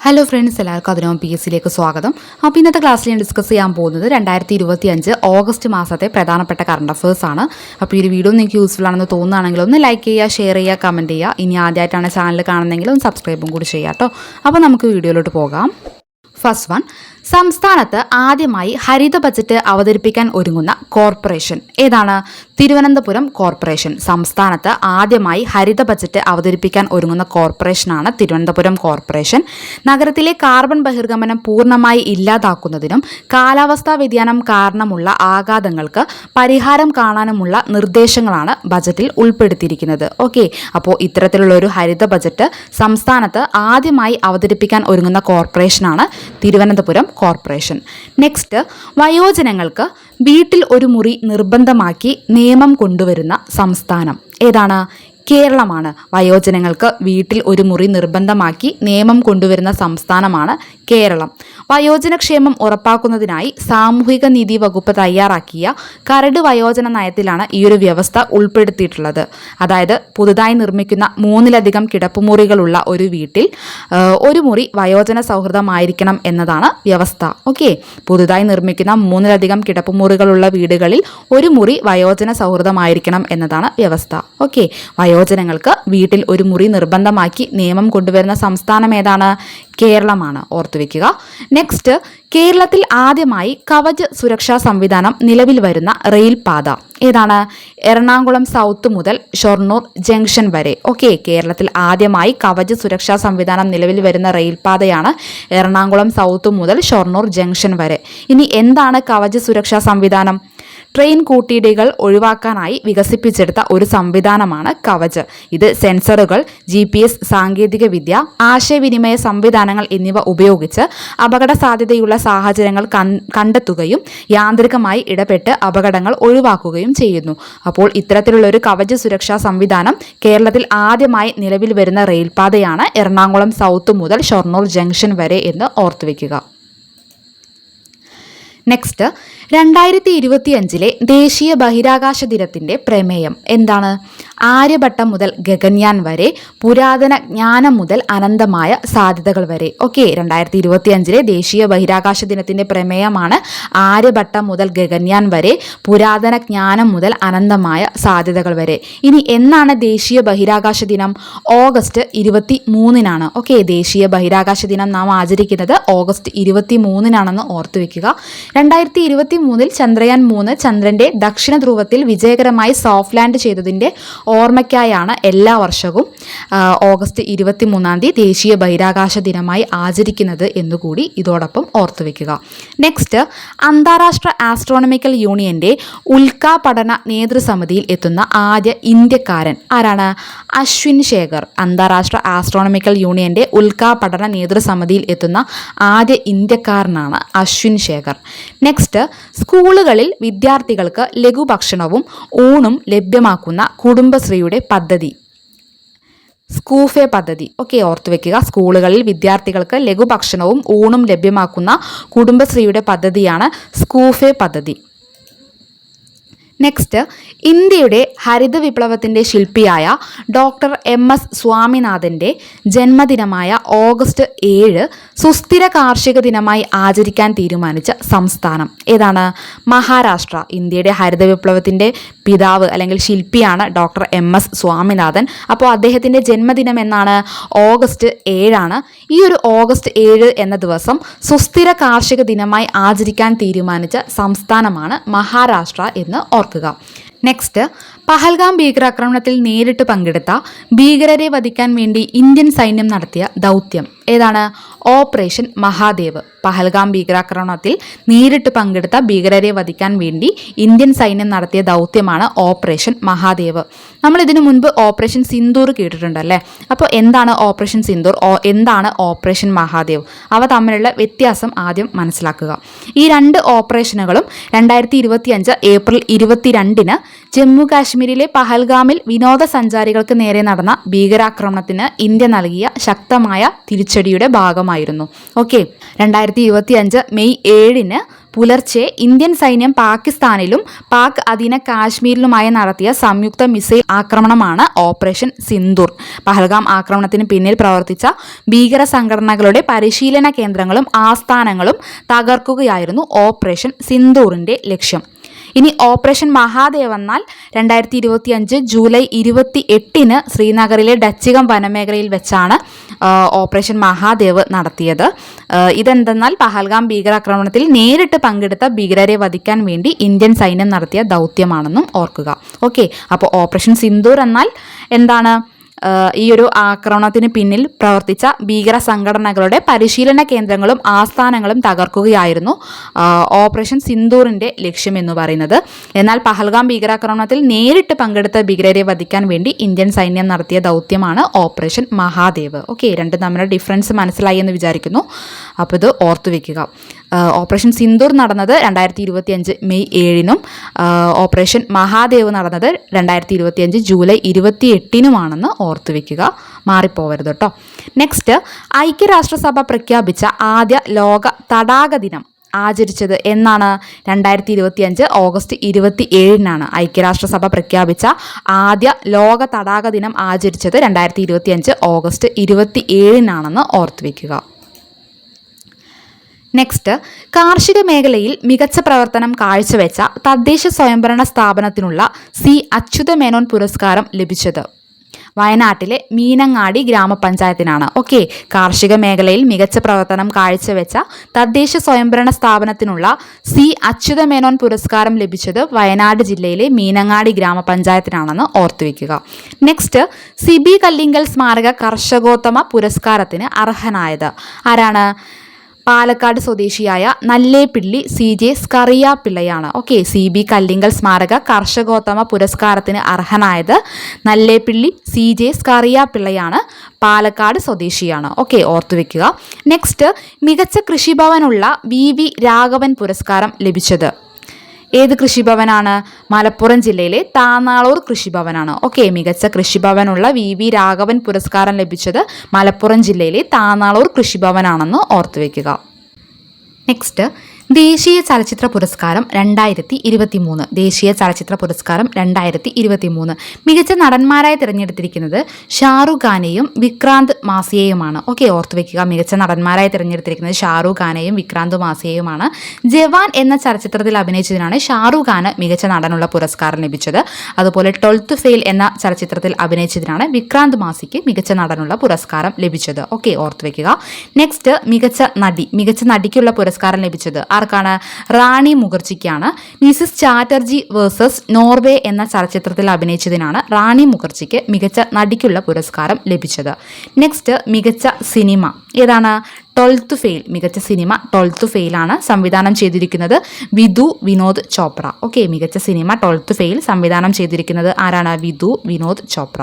Hello friends, എല്ലാവർക്കും അതിനോ PSCയിലേക്ക് സ്വാഗതം. അപ്പോൾ ഇന്നത്തെ ക്ലാസ്സിൽ ഞാൻ ഡിസ്കസ് ചെയ്യാൻ പോകുന്നത് 2025 ഓഗസ്റ്റ് മാസത്തെ പ്രധാനപ്പെട്ട കറണ്ട് അഫേഴ്സ് ആണ്. അപ്പോൾ ഈ ഒരു വീഡിയോ നിങ്ങൾക്ക് യൂസ്ഫുൾ ആണെന്ന് തോന്നുകയാണെങ്കിൽ ഒന്ന് ലൈക്ക് ചെയ്യുക, ഷെയർ ചെയ്യുക, കമൻറ്റ് ചെയ്യുക. ഇനി ആദ്യമായിട്ടാണ് ചാനൽ കാണുന്നതെങ്കിൽ ഒന്ന് സബ്സ്ക്രൈബും കൂടി ചെയ്യാം കേട്ടോ. അപ്പോൾ നമുക്ക് വീഡിയോയിലോട്ട് പോകാം. ഫസ്റ്റ് വൺ, സംസ്ഥാനത്ത് ആദ്യമായി ഹരിത ബജറ്റ് അവതരിപ്പിക്കാൻ ഒരുങ്ങുന്ന കോർപ്പറേഷൻ ഏതാണ്? തിരുവനന്തപുരം കോർപ്പറേഷൻ. സംസ്ഥാനത്ത് ആദ്യമായി ഹരിത ബജറ്റ് അവതരിപ്പിക്കാൻ ഒരുങ്ങുന്ന കോർപ്പറേഷനാണ് തിരുവനന്തപുരം കോർപ്പറേഷൻ. നഗരത്തിലെ കാർബൺ ബഹിർഗമനം പൂർണ്ണമായി ഇല്ലാതാക്കുന്നതിനും കാലാവസ്ഥാ വ്യതിയാനം കാരണമുള്ള ആഘാതങ്ങൾക്ക് പരിഹാരം കാണാനുമുള്ള നിർദ്ദേശങ്ങളാണ് ബജറ്റിൽ ഉൾപ്പെടുത്തിയിരിക്കുന്നത്. ഓക്കെ, അപ്പോൾ ഇത്തരത്തിലുള്ള ഒരു ഹരിത ബജറ്റ് സംസ്ഥാനത്ത് ആദ്യമായി അവതരിപ്പിക്കാൻ ഒരുങ്ങുന്ന കോർപ്പറേഷനാണ് തിരുവനന്തപുരം കോർപ്പറേഷൻ. നെക്സ്റ്റ്, വയോജനങ്ങൾക്ക് വീട്ടിൽ ഒരു മുറി നിർബന്ധമാക്കി നിയമം കൊണ്ടുവരുന്ന സംസ്ഥാനം ഏതാണ്? കേരളമാണ്. വയോജനങ്ങൾക്ക് വീട്ടിൽ ഒരു മുറി നിർബന്ധമാക്കി നിയമം കൊണ്ടുവരുന്ന സംസ്ഥാനമാണ് കേരളം. വയോജനക്ഷേമം ഉറപ്പാക്കുന്നതിനായി സാമൂഹിക നീതി വകുപ്പ് തയ്യാറാക്കിയ കരട് വയോജന നയത്തിലാണ് ഈ ഒരു വ്യവസ്ഥ ഉൾപ്പെടുത്തിയിട്ടുള്ളത്. അതായത് പുതുതായി നിർമ്മിക്കുന്ന 3ലധികം കിടപ്പുമുറികളുള്ള ഒരു വീട്ടിൽ ഒരു മുറി വയോജന സൗഹൃദമായിരിക്കണം എന്നതാണ് വ്യവസ്ഥ. ഓക്കെ, പുതുതായി നിർമ്മിക്കുന്ന 3ലധികം കിടപ്പുമുറികളുള്ള വീടുകളിൽ ഒരു മുറി വയോജന സൗഹൃദമായിരിക്കണം എന്നതാണ് വ്യവസ്ഥ. ഓക്കെ, വയോജനങ്ങൾക്ക് വീട്ടിൽ ഒരു മുറി നിർബന്ധമാക്കി നിയമം കൊണ്ടുവരുന്ന സംസ്ഥാനം ഏതാണ്? കേരളമാണ്. ഓർത്തുവെക്കുക. നെക്സ്റ്റ്, കേരളത്തിൽ ആദ്യമായി കവച് സുരക്ഷാ സംവിധാനം നിലവിൽ വരുന്ന റെയിൽ പാത ഏതാണ്? എറണാകുളം സൗത്ത് മുതൽ ഷൊർണൂർ ജംഗ്ഷൻ വരെ. ഓക്കെ, കേരളത്തിൽ ആദ്യമായി കവച് സുരക്ഷാ സംവിധാനം നിലവിൽ വരുന്ന റെയിൽ പാതയാണ് എറണാകുളം സൗത്ത് മുതൽ ഷൊർണൂർ ജംഗ്ഷൻ വരെ. ഇനി എന്താണ് കവച് സുരക്ഷാ സംവിധാനം? ട്രെയിൻ കൂട്ടിയിടികൾ ഒഴിവാക്കാനായി വികസിപ്പിച്ചെടുത്ത ഒരു സംവിധാനമാണ് കവച്. ഇത് സെൻസറുകൾ, GPS സാങ്കേതികവിദ്യ, ആശയവിനിമയ സംവിധാനങ്ങൾ എന്നിവ ഉപയോഗിച്ച് അപകട സാധ്യതയുള്ള സാഹചര്യങ്ങൾ കണ്ടെത്തുകയും യാന്ത്രികമായി ഇടപെട്ട് അപകടങ്ങൾ ഒഴിവാക്കുകയും ചെയ്യുന്നു. അപ്പോൾ ഇത്തരത്തിലുള്ള ഒരു കവച സുരക്ഷാ സംവിധാനം കേരളത്തിൽ ആദ്യമായി നിലവിൽ വരുന്ന റെയിൽപാതയാണ് എറണാകുളം സൗത്ത് മുതൽ ഷൊർണൂർ ജംഗ്ഷൻ വരെ എന്ന് ഓർത്തുവെക്കുക. നെക്സ്റ്റ്, 2025 ദേശീയ ബഹിരാകാശ ദിനത്തിൻ്റെ പ്രമേയം എന്താണ്? ആര്യഭട്ടം മുതൽ ഗഗൻയാൻ വരെ, പുരാതന ജ്ഞാനം മുതൽ അനന്തമായ സാധ്യതകൾ വരെ. ഓക്കെ, 2025 ദേശീയ ബഹിരാകാശ ദിനത്തിൻ്റെ പ്രമേയമാണ് ആര്യഭട്ടം മുതൽ ഗഗൻയാൻ വരെ, പുരാതന ജ്ഞാനം മുതൽ അനന്തമായ സാധ്യതകൾ വരെ. ഇനി എന്നാണ് ദേശീയ ബഹിരാകാശ ദിനം? ഓഗസ്റ്റ് 23-നാണ്. ഓക്കെ, ദേശീയ ബഹിരാകാശ ദിനം നാം ആചരിക്കുന്നത് ഓഗസ്റ്റ് 23-നാണെന്ന് ഓർത്തുവെക്കുക. 2023 ചന്ദ്രയാൻ 3 ചന്ദ്രന്റെ ദക്ഷിണ ധ്രുവത്തിൽ വിജയകരമായി സോഫ്റ്റ് ലാൻഡ് ചെയ്തതിൻ്റെ ഓർമ്മയ്ക്കായാണ് എല്ലാ വർഷവും ഓഗസ്റ്റ് 23 ദേശീയ ബഹിരാകാശ ദിനമായി ആചരിക്കുന്നത് എന്നുകൂടി ഇതോടൊപ്പം ഓർത്തുവെക്കുക. നെക്സ്റ്റ്, അന്താരാഷ്ട്ര ആസ്ട്രോണമിക്കൽ യൂണിയന്റെ ഉൽക്കാ പഠന നേതൃസമിതിയിൽ എത്തുന്ന ആദ്യ ഇന്ത്യക്കാരൻ ആരാണ്? അശ്വിൻ ശേഖർ. അന്താരാഷ്ട്ര ആസ്ട്രോണമിക്കൽ യൂണിയന്റെ ഉൽക്കാ പഠന നേതൃസമിതിയിൽ എത്തുന്ന ആദ്യ ഇന്ത്യക്കാരനാണ് അശ്വിൻ ശേഖർ. നെക്സ്റ്റ്, സ്കൂളുകളിൽ വിദ്യാർത്ഥികൾക്ക് ലഘുഭക്ഷണവും ഊണും ലഭ്യമാക്കുന്ന കുടുംബശ്രീയുടെ പദ്ധതി സ്കൂഫെ പദ്ധതി. ഓക്കെ, ഓർത്തുവെക്കുക. സ്കൂളുകളിൽ വിദ്യാർത്ഥികൾക്ക് ലഘുഭക്ഷണവും ഊണും ലഭ്യമാക്കുന്ന കുടുംബശ്രീയുടെ പദ്ധതിയാണ് സ്കൂഫെ പദ്ധതി. നെക്സ്റ്റ്, ഇന്ത്യയുടെ ഹരിത വിപ്ലവത്തിൻ്റെ ശില്പിയായ ഡോക്ടർ MS സ്വാമിനാഥൻ്റെ ജന്മദിനമായ ഓഗസ്റ്റ് 7 സുസ്ഥിര കാർഷിക ദിനമായി ആചരിക്കാൻ തീരുമാനിച്ച സംസ്ഥാനം ഏതാണ്? മഹാരാഷ്ട്ര. ഇന്ത്യയുടെ ഹരിത വിപ്ലവത്തിൻ്റെ പിതാവ് അല്ലെങ്കിൽ ശില്പിയാണ് ഡോക്ടർ MS സ്വാമിനാഥൻ. അപ്പോൾ അദ്ദേഹത്തിൻ്റെ ജന്മദിനം എന്നാണ്? ഓഗസ്റ്റ് 7-ആണ്. ഈ ഒരു ഓഗസ്റ്റ് 7 എന്ന ദിവസം സുസ്ഥിര കാർഷിക ദിനമായി ആചരിക്കാൻ തീരുമാനിച്ച സംസ്ഥാനമാണ് മഹാരാഷ്ട്ര എന്ന് ഓർക്കുക. നെക്സ്റ്റ്, പഹൽഗാം ഭീകരാക്രമണത്തിൽ നേരിട്ട് പങ്കെടുത്ത ഭീകരരെ വധിക്കാൻ വേണ്ടി ഇന്ത്യൻ സൈന്യം നടത്തിയ ദൗത്യം ഏതാണ്? ഓപ്പറേഷൻ മഹാദേവ്. പഹൽഗാം ഭീകരാക്രമണത്തിൽ നേരിട്ട് പങ്കെടുത്ത ഭീകരരെ വധിക്കാൻ വേണ്ടി ഇന്ത്യൻ സൈന്യം നടത്തിയ ദൗത്യമാണ് ഓപ്പറേഷൻ മഹാദേവ്. നമ്മൾ ഇതിനു മുൻപ് ഓപ്പറേഷൻ സിന്ദൂർ കേട്ടിട്ടുണ്ടല്ലേ? അപ്പോൾ എന്താണ് ഓപ്പറേഷൻ സിന്ദൂർ, എന്താണ് ഓപ്പറേഷൻ മഹാദേവ്? അവ തമ്മിലുള്ള വ്യത്യാസം ആദ്യം മനസ്സിലാക്കുക. ഈ രണ്ട് ഓപ്പറേഷനുകളും 2025 ഏപ്രിൽ 22-ന് ജമ്മു കാശ്മീരിലെ പഹൽഗാമിൽ വിനോദസഞ്ചാരികൾക്ക് നേരെ നടന്ന ഭീകരാക്രമണത്തിന് ഇന്ത്യ നൽകിയ ശക്തമായ തിരിച്ചടിയുടെ ഭാഗമായിരുന്നു. ഓക്കെ, 2025 മെയ് 7-ന് പുലർച്ചെ ഇന്ത്യൻ സൈന്യം പാകിസ്ഥാനിലും പാക് അധീന കാശ്മീരിലുമായി നടത്തിയ സംയുക്ത മിസൈൽ ആക്രമണമാണ് ഓപ്പറേഷൻ സിന്ദൂർ. പഹൽഗാം ആക്രമണത്തിന് പിന്നിൽ പ്രവർത്തിച്ച ഭീകര സംഘടനകളുടെ പരിശീലന കേന്ദ്രങ്ങളും ആസ്ഥാനങ്ങളും തകർക്കുകയായിരുന്നു ഓപ്പറേഷൻ സിന്ദൂറിന്റെ ലക്ഷ്യം. ഇനി ഓപ്പറേഷൻ മഹാദേവ് എന്നാൽ 2025 ജൂലൈ 28 ശ്രീനഗറിലെ ഡച്ചികം വനമേഖലയിൽ വെച്ചാണ് ഓപ്പറേഷൻ മഹാദേവ് നടത്തിയത്. ഇതെന്തെന്നാൽ പഹൽഗാം ഭീകരാക്രമണത്തിൽ നേരിട്ട് പങ്കെടുത്ത ഭീകരരെ വധിക്കാൻ വേണ്ടി ഇന്ത്യൻ സൈന്യം നടത്തിയ ദൗത്യമാണെന്നും ഓർക്കുക. ഓക്കെ, അപ്പോൾ ഓപ്പറേഷൻ സിന്ദൂർ എന്നാൽ എന്താണ്? ഈ ഒരു ആക്രമണത്തിന് പിന്നിൽ പ്രവർത്തിച്ച ഭീകര സംഘടനകളുടെ പരിശീലന കേന്ദ്രങ്ങളും ആസ്ഥാനങ്ങളും തകർക്കുകയായിരുന്നു ഓപ്പറേഷൻ സിന്ദൂറിന്റെ ലക്ഷ്യം എന്ന് പറയുന്നത്. എന്നാൽ പഹൽഗാം ഭീകരാക്രമണത്തിൽ നേരിട്ട് പങ്കെടുത്ത ഭീകരരെ വധിക്കാൻ വേണ്ടി ഇന്ത്യൻ സൈന്യം നടത്തിയ ദൗത്യമാണ് ഓപ്പറേഷൻ മഹാദേവ്. ഓക്കെ, രണ്ടും തമ്മിലുള്ള ഡിഫറൻസ് മനസ്സിലായി എന്ന് വിചാരിക്കുന്നു. അപ്പോൾ ഇത് ഓർത്തു വെക്കുക. ഓപ്പറേഷൻ സിന്ദൂർ നടന്നത് 2025 മെയ് 7-നും ഓപ്പറേഷൻ മഹാദേവ് നടന്നത് 2025 ജൂലൈ 28-നുമാണെന്ന് ഓർത്തു വെക്കുക, മാറിപ്പോവരുത് കേട്ടോ. നെക്സ്റ്റ്, ഐക്യരാഷ്ട്രസഭ പ്രഖ്യാപിച്ച ആദ്യ ലോക തടാക ദിനം ആചരിച്ചത് എന്നാണ്? 2025 ഓഗസ്റ്റ് 27-നാണ് ഐക്യരാഷ്ട്രസഭ പ്രഖ്യാപിച്ച ആദ്യ ലോക തടാക ദിനം ആചരിച്ചത് 2025 ഓഗസ്റ്റ് 27-നാണെന്ന് ഓർത്തു വെക്കുക. നെക്സ്റ്റ്, കാർഷിക മേഖലയിൽ മികച്ച പ്രവർത്തനം കാഴ്ചവെച്ച തദ്ദേശ സ്വയംഭരണ സ്ഥാപനത്തിനുള്ള സി അച്യുതമേനോൻ പുരസ്കാരം ലഭിച്ചത് വയനാട്ടിലെ മീനങ്ങാടി ഗ്രാമപഞ്ചായത്തിനാണ്. ഓക്കെ, കാർഷിക മേഖലയിൽ മികച്ച പ്രവർത്തനം കാഴ്ചവെച്ച തദ്ദേശ സ്വയംഭരണ സ്ഥാപനത്തിനുള്ള സി അച്യുതമേനോൻ പുരസ്കാരം ലഭിച്ചത് വയനാട് ജില്ലയിലെ മീനങ്ങാടി ഗ്രാമപഞ്ചായത്തിനാണെന്ന് ഓർത്തുവെക്കുക. നെക്സ്റ്റ്, സിബി കല്ലിങ്കൽ സ്മാരക കർഷകോത്തമ പുരസ്കാരത്തിന് അർഹനായത് ആരാണ്? പാലക്കാട് സ്വദേശിയായ നല്ലേപ്പിള്ളി CJ സ്കറിയ പിള്ളയാണ്. ഓക്കെ, CB കല്ലിങ്കൽ സ്മാരക കർഷകോത്തമ പുരസ്കാരത്തിന് അർഹനായത് നല്ലേപ്പിള്ളി CJ സ്കറിയ പിള്ളയാണ്. പാലക്കാട് സ്വദേശിയാണ്. ഓക്കെ, ഓർത്തുവെക്കുക. നെക്സ്റ്റ്, മികച്ച കൃഷിഭവനുള്ള VV രാഘവൻ പുരസ്കാരം ലഭിച്ചത് ഏത് കൃഷിഭവനാണ്? മലപ്പുറം ജില്ലയിലെ താനാളൂർ കൃഷിഭവനാണ്. ഓക്കെ, മികച്ച കൃഷിഭവനുള്ള VV രാഘവൻ പുരസ്കാരം ലഭിച്ചത് മലപ്പുറം ജില്ലയിലെ താനാളൂർ കൃഷിഭവനാണെന്ന് ഓർത്തുവെക്കുക. നെക്സ്റ്റ്, ദേശീയ ചലച്ചിത്ര പുരസ്കാരം 2023. ദേശീയ ചലച്ചിത്ര പുരസ്കാരം 2023 മികച്ച നടന്മാരായി തിരഞ്ഞെടുത്തിരിക്കുന്നത് ഷാറുഖ് ഖാനെയും വിക്രാന്ത് മാസിയയുമാണ്. ഓക്കെ, ഓർത്തുവെക്കുക. മികച്ച നടന്മാരായി തിരഞ്ഞെടുത്തിരിക്കുന്നത് ഷാറുഖ് ഖാനെയും വിക്രാന്ത് മാസിയയുമാണ്. ജവാൻ എന്ന ചലച്ചിത്രത്തിൽ അഭിനയിച്ചതിനാണ് ഷാറുഖ് ഖാന് മികച്ച നടനുള്ള പുരസ്കാരം ലഭിച്ചത്. അതുപോലെ 12th ഫെയിൽ എന്ന ചലച്ചിത്രത്തിൽ അഭിനയിച്ചതിനാണ് വിക്രാന്ത് മാസിക്ക് മികച്ച നടനുള്ള പുരസ്കാരം ലഭിച്ചത്. ഓക്കെ, ഓർത്തുവെക്കുക. നെക്സ്റ്റ്, മികച്ച നടിക്കുള്ള പുരസ്കാരം ലഭിച്ചത് ആർക്കാണ്? റാണി മുഖർജിക്കാണ്. മിസിസ് ചാറ്റർജി വേഴ്സസ് നോർവേ എന്ന ചലച്ചിത്രത്തിൽ അഭിനയിച്ചതിനാണ് റാണി മുഖർജിക്ക് മികച്ച നടിക്കുള്ള പുരസ്കാരം ലഭിച്ചത്. നെക്സ്റ്റ്, മികച്ച സിനിമ ഏതാണ്? 12th fail. മികച്ച സിനിമ 12th ഫെയിലാണ്. സംവിധാനം ചെയ്തിരിക്കുന്നത് വിധു വിനോദ് ചോപ്ര. ഓക്കെ, മികച്ച സിനിമ 12th ഫെയിൽ സംവിധാനം ചെയ്തിരിക്കുന്നത് ആരാണ്? വിധു വിനോദ് ചോപ്ര.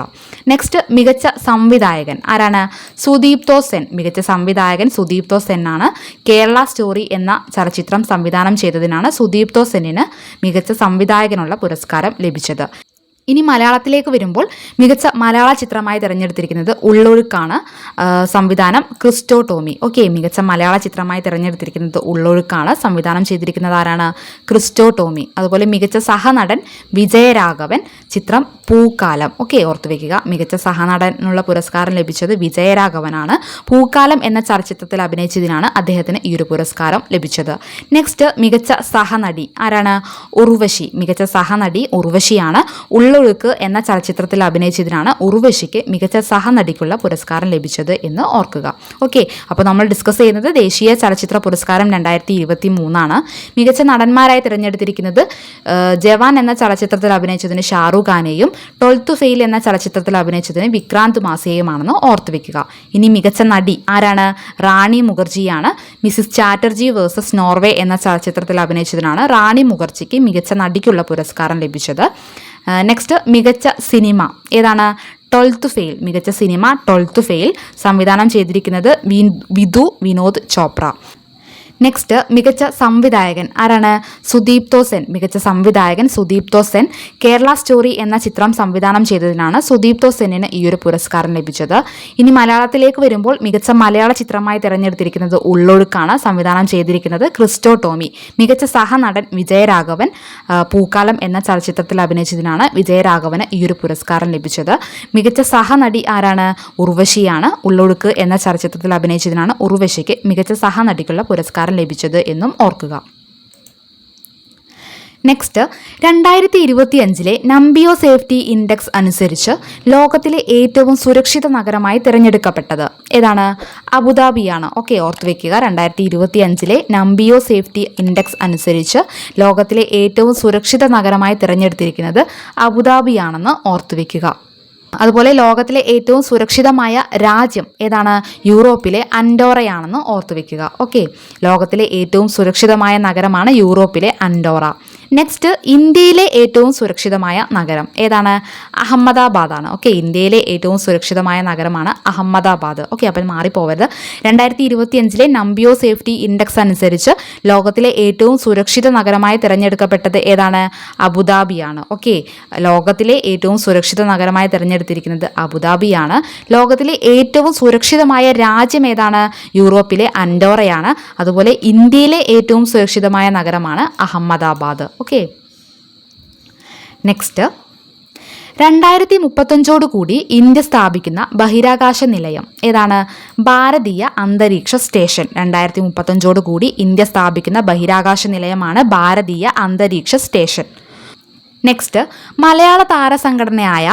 നെക്സ്റ്റ്, മികച്ച സംവിധായകൻ ആരാണ്? സുദീപ്തോ സെൻ. മികച്ച സംവിധായകൻ സുദീപ്തോ സെൻ ആണ്. കേരള സ്റ്റോറി എന്ന ചലച്ചിത്രം സംവിധാനം ചെയ്തതിനാണ് സുദീപ്തോ സെന്നിന് മികച്ച സംവിധായകനുള്ള പുരസ്കാരം ലഭിച്ചത്. ഇനി മലയാളത്തിലേക്ക് വരുമ്പോൾ മികച്ച മലയാള ചിത്രമായി തിരഞ്ഞെടുത്തിരിക്കുന്നത് ഉള്ളൊഴുക്കാണ്. സംവിധാനം ക്രിസ്റ്റോ ടോമി. ഓക്കെ, മികച്ച മലയാള ചിത്രമായി തിരഞ്ഞെടുത്തിരിക്കുന്നത് ഉള്ളൊഴുക്കാണ്. സംവിധാനം ചെയ്തിരിക്കുന്നത് ആരാണ്? ക്രിസ്റ്റോ ടോമി. അതുപോലെ മികച്ച സഹനടൻ വിജയരാഘവൻ. ചിത്രം പൂക്കാലം. ഓക്കെ, ഓർത്തുവെക്കുക. മികച്ച സഹനടനുള്ള പുരസ്കാരം ലഭിച്ചത് വിജയരാഘവനാണ്. പൂക്കാലം എന്ന ചലച്ചിത്രത്തിൽ അഭിനയിച്ചതിനാണ് അദ്ദേഹത്തിന് ഈ ഒരു പുരസ്കാരം ലഭിച്ചത്. നെക്സ്റ്റ്, മികച്ച സഹനടി ആരാണ്? ഉർവശി. മികച്ച സഹനടി ഉർവശിയാണ്. ഉള്ളൊഴുക്ക് എന്ന ചലച്ചിത്രത്തിൽ അഭിനയിച്ചതിനാണ് ഉർവശിക്ക് മികച്ച സഹനടിക്കുള്ള പുരസ്കാരം ലഭിച്ചത് എന്ന് ഓർക്കുക. ഓക്കെ, അപ്പോൾ നമ്മൾ ഡിസ്കസ് ചെയ്യുന്നത് ദേശീയ ചലച്ചിത്ര പുരസ്കാരം 2023 മികച്ച നടന്മാരായി തിരഞ്ഞെടുത്തിരിക്കുന്നത് ജവാൻ എന്ന ചലച്ചിത്രത്തിൽ അഭിനയിച്ചതിന് ഷാറുഖ് ഖാനെയും 12th ഫെയിൽ എന്ന ചലച്ചിത്രത്തിൽ അഭിനയിച്ചതിന് വിക്രാന്ത് മാസിയയുമാണെന്ന് ഓർത്തുവെക്കുക. ഇനി മികച്ച നടി ആരാണ്? റാണി മുഖർജിയാണ്. മിസിസ് ചാറ്റർജി വേഴ്സസ് നോർവേ എന്ന ചലച്ചിത്രത്തിൽ അഭിനയിച്ചതിനാണ് റാണി മുഖർജിക്ക് മികച്ച നടിക്കുള്ള പുരസ്കാരം ലഭിച്ചത്. നെക്സ്റ്റ്, മികച്ച സിനിമ ഏതാണ്? 12th fail. മികച്ച സിനിമ 12th ഫെയിൽ സംവിധാനം ചെയ്തിരിക്കുന്നത് വിധു വിനോദ് ചോപ്ര. നെക്സ്റ്റ് മികച്ച സംവിധായകൻ ആരാണ്? സുദീപ്തോ സെൻ. മികച്ച സംവിധായകൻ സുദീപ്തോ സെൻ. കേരള സ്റ്റോറി എന്ന ചിത്രം സംവിധാനം ചെയ്തതിനാണ് സുദീപ്തോ സെന്നിന് ഈ ഒരു പുരസ്കാരം ലഭിച്ചത്. ഇനി മലയാളത്തിലേക്ക് വരുമ്പോൾ മികച്ച മലയാള ചിത്രമായി തിരഞ്ഞെടുത്തിരിക്കുന്നത് ഉള്ളൊഴുക്കാണ്. സംവിധാനം ചെയ്തിരിക്കുന്നത് ക്രിസ്റ്റോ ടോമി. മികച്ച സഹനടൻ വിജയരാഘവൻ. പൂക്കാലം എന്ന ചലച്ചിത്രത്തിൽ അഭിനയിച്ചതിനാണ് വിജയരാഘവന് ഈ ഒരു പുരസ്കാരം ലഭിച്ചത്. മികച്ച സഹനടി ആരാണ്? ഉർവശിയാണ്. ഉള്ളൊഴുക്ക് എന്ന ചലച്ചിത്രത്തിൽ അഭിനയിച്ചതിനാണ് ഉർവശിക്ക് മികച്ച സഹനടിക്കുള്ള പുരസ്കാരം ലഭിച്ചത് എന്നും ഓർക്കുക. നെക്സ്റ്റ് 2025 നമ്പിയോ സേഫ്റ്റി ഇൻഡെക്സ് അനുസരിച്ച് ലോകത്തിലെ ഏറ്റവും സുരക്ഷിത നഗരമായി തിരഞ്ഞെടുക്കപ്പെട്ടത് ഏതാണ്? അബുദാബിയാണ്. ഓക്കെ, ഓർത്തു വെക്കുക. 2025 നമ്പിയോ സേഫ്റ്റി ഇൻഡെക്സ് അനുസരിച്ച് ലോകത്തിലെ ഏറ്റവും സുരക്ഷിത നഗരമായി തിരഞ്ഞെടുത്തിരിക്കുന്നത് അബുദാബിയാണെന്ന് ഓർത്തു വെക്കുക. അതുപോലെ ലോകത്തിലെ ഏറ്റവും സുരക്ഷിതമായ രാജ്യം ഏതാണ്? യൂറോപ്പിലെ അൻഡോറയാണെന്ന് ഓർത്തു വെക്കുക. ഓക്കെ, ലോകത്തിലെ ഏറ്റവും സുരക്ഷിതമായ നഗരമാണ് യൂറോപ്പിലെ അൻഡോറ. നെക്സ്റ്റ് ഇന്ത്യയിലെ ഏറ്റവും സുരക്ഷിതമായ നഗരം ഏതാണ്? അഹമ്മദാബാദാണ്. ഓക്കെ, ഇന്ത്യയിലെ ഏറ്റവും സുരക്ഷിതമായ നഗരമാണ് അഹമ്മദാബാദ്. ഓക്കെ, അപ്പം മാറിപ്പോവരുത്. 2025 നമ്പിയോ സേഫ്റ്റി ഇൻഡെക്സ് അനുസരിച്ച് ലോകത്തിലെ ഏറ്റവും സുരക്ഷിത നഗരമായി തിരഞ്ഞെടുക്കപ്പെട്ടത് ഏതാണ്? അബുദാബിയാണ്. ഓക്കെ, ലോകത്തിലെ ഏറ്റവും സുരക്ഷിത നഗരമായി തിരഞ്ഞെടുത്തിരിക്കുന്നത് അബുദാബിയാണ്. ലോകത്തിലെ ഏറ്റവും സുരക്ഷിതമായ രാജ്യം ഏതാണ്? യൂറോപ്പിലെ അൻഡോറയാണ്. അതുപോലെ ഇന്ത്യയിലെ ഏറ്റവും സുരക്ഷിതമായ നഗരമാണ് അഹമ്മദാബാദ്. ഓക്കെ, നെക്സ്റ്റ് 2035 കൂടി ഇന്ത്യ സ്ഥാപിക്കുന്ന ബഹിരാകാശ നിലയം ഏതാണ്? ഭാരതീയ അന്തരീക്ഷ സ്റ്റേഷൻ. 2035 കൂടി ഇന്ത്യ സ്ഥാപിക്കുന്ന ബഹിരാകാശ നിലയമാണ് ഭാരതീയ അന്തരീക്ഷ സ്റ്റേഷൻ. നെക്സ്റ്റ് മലയാള താരസംഘടനയായ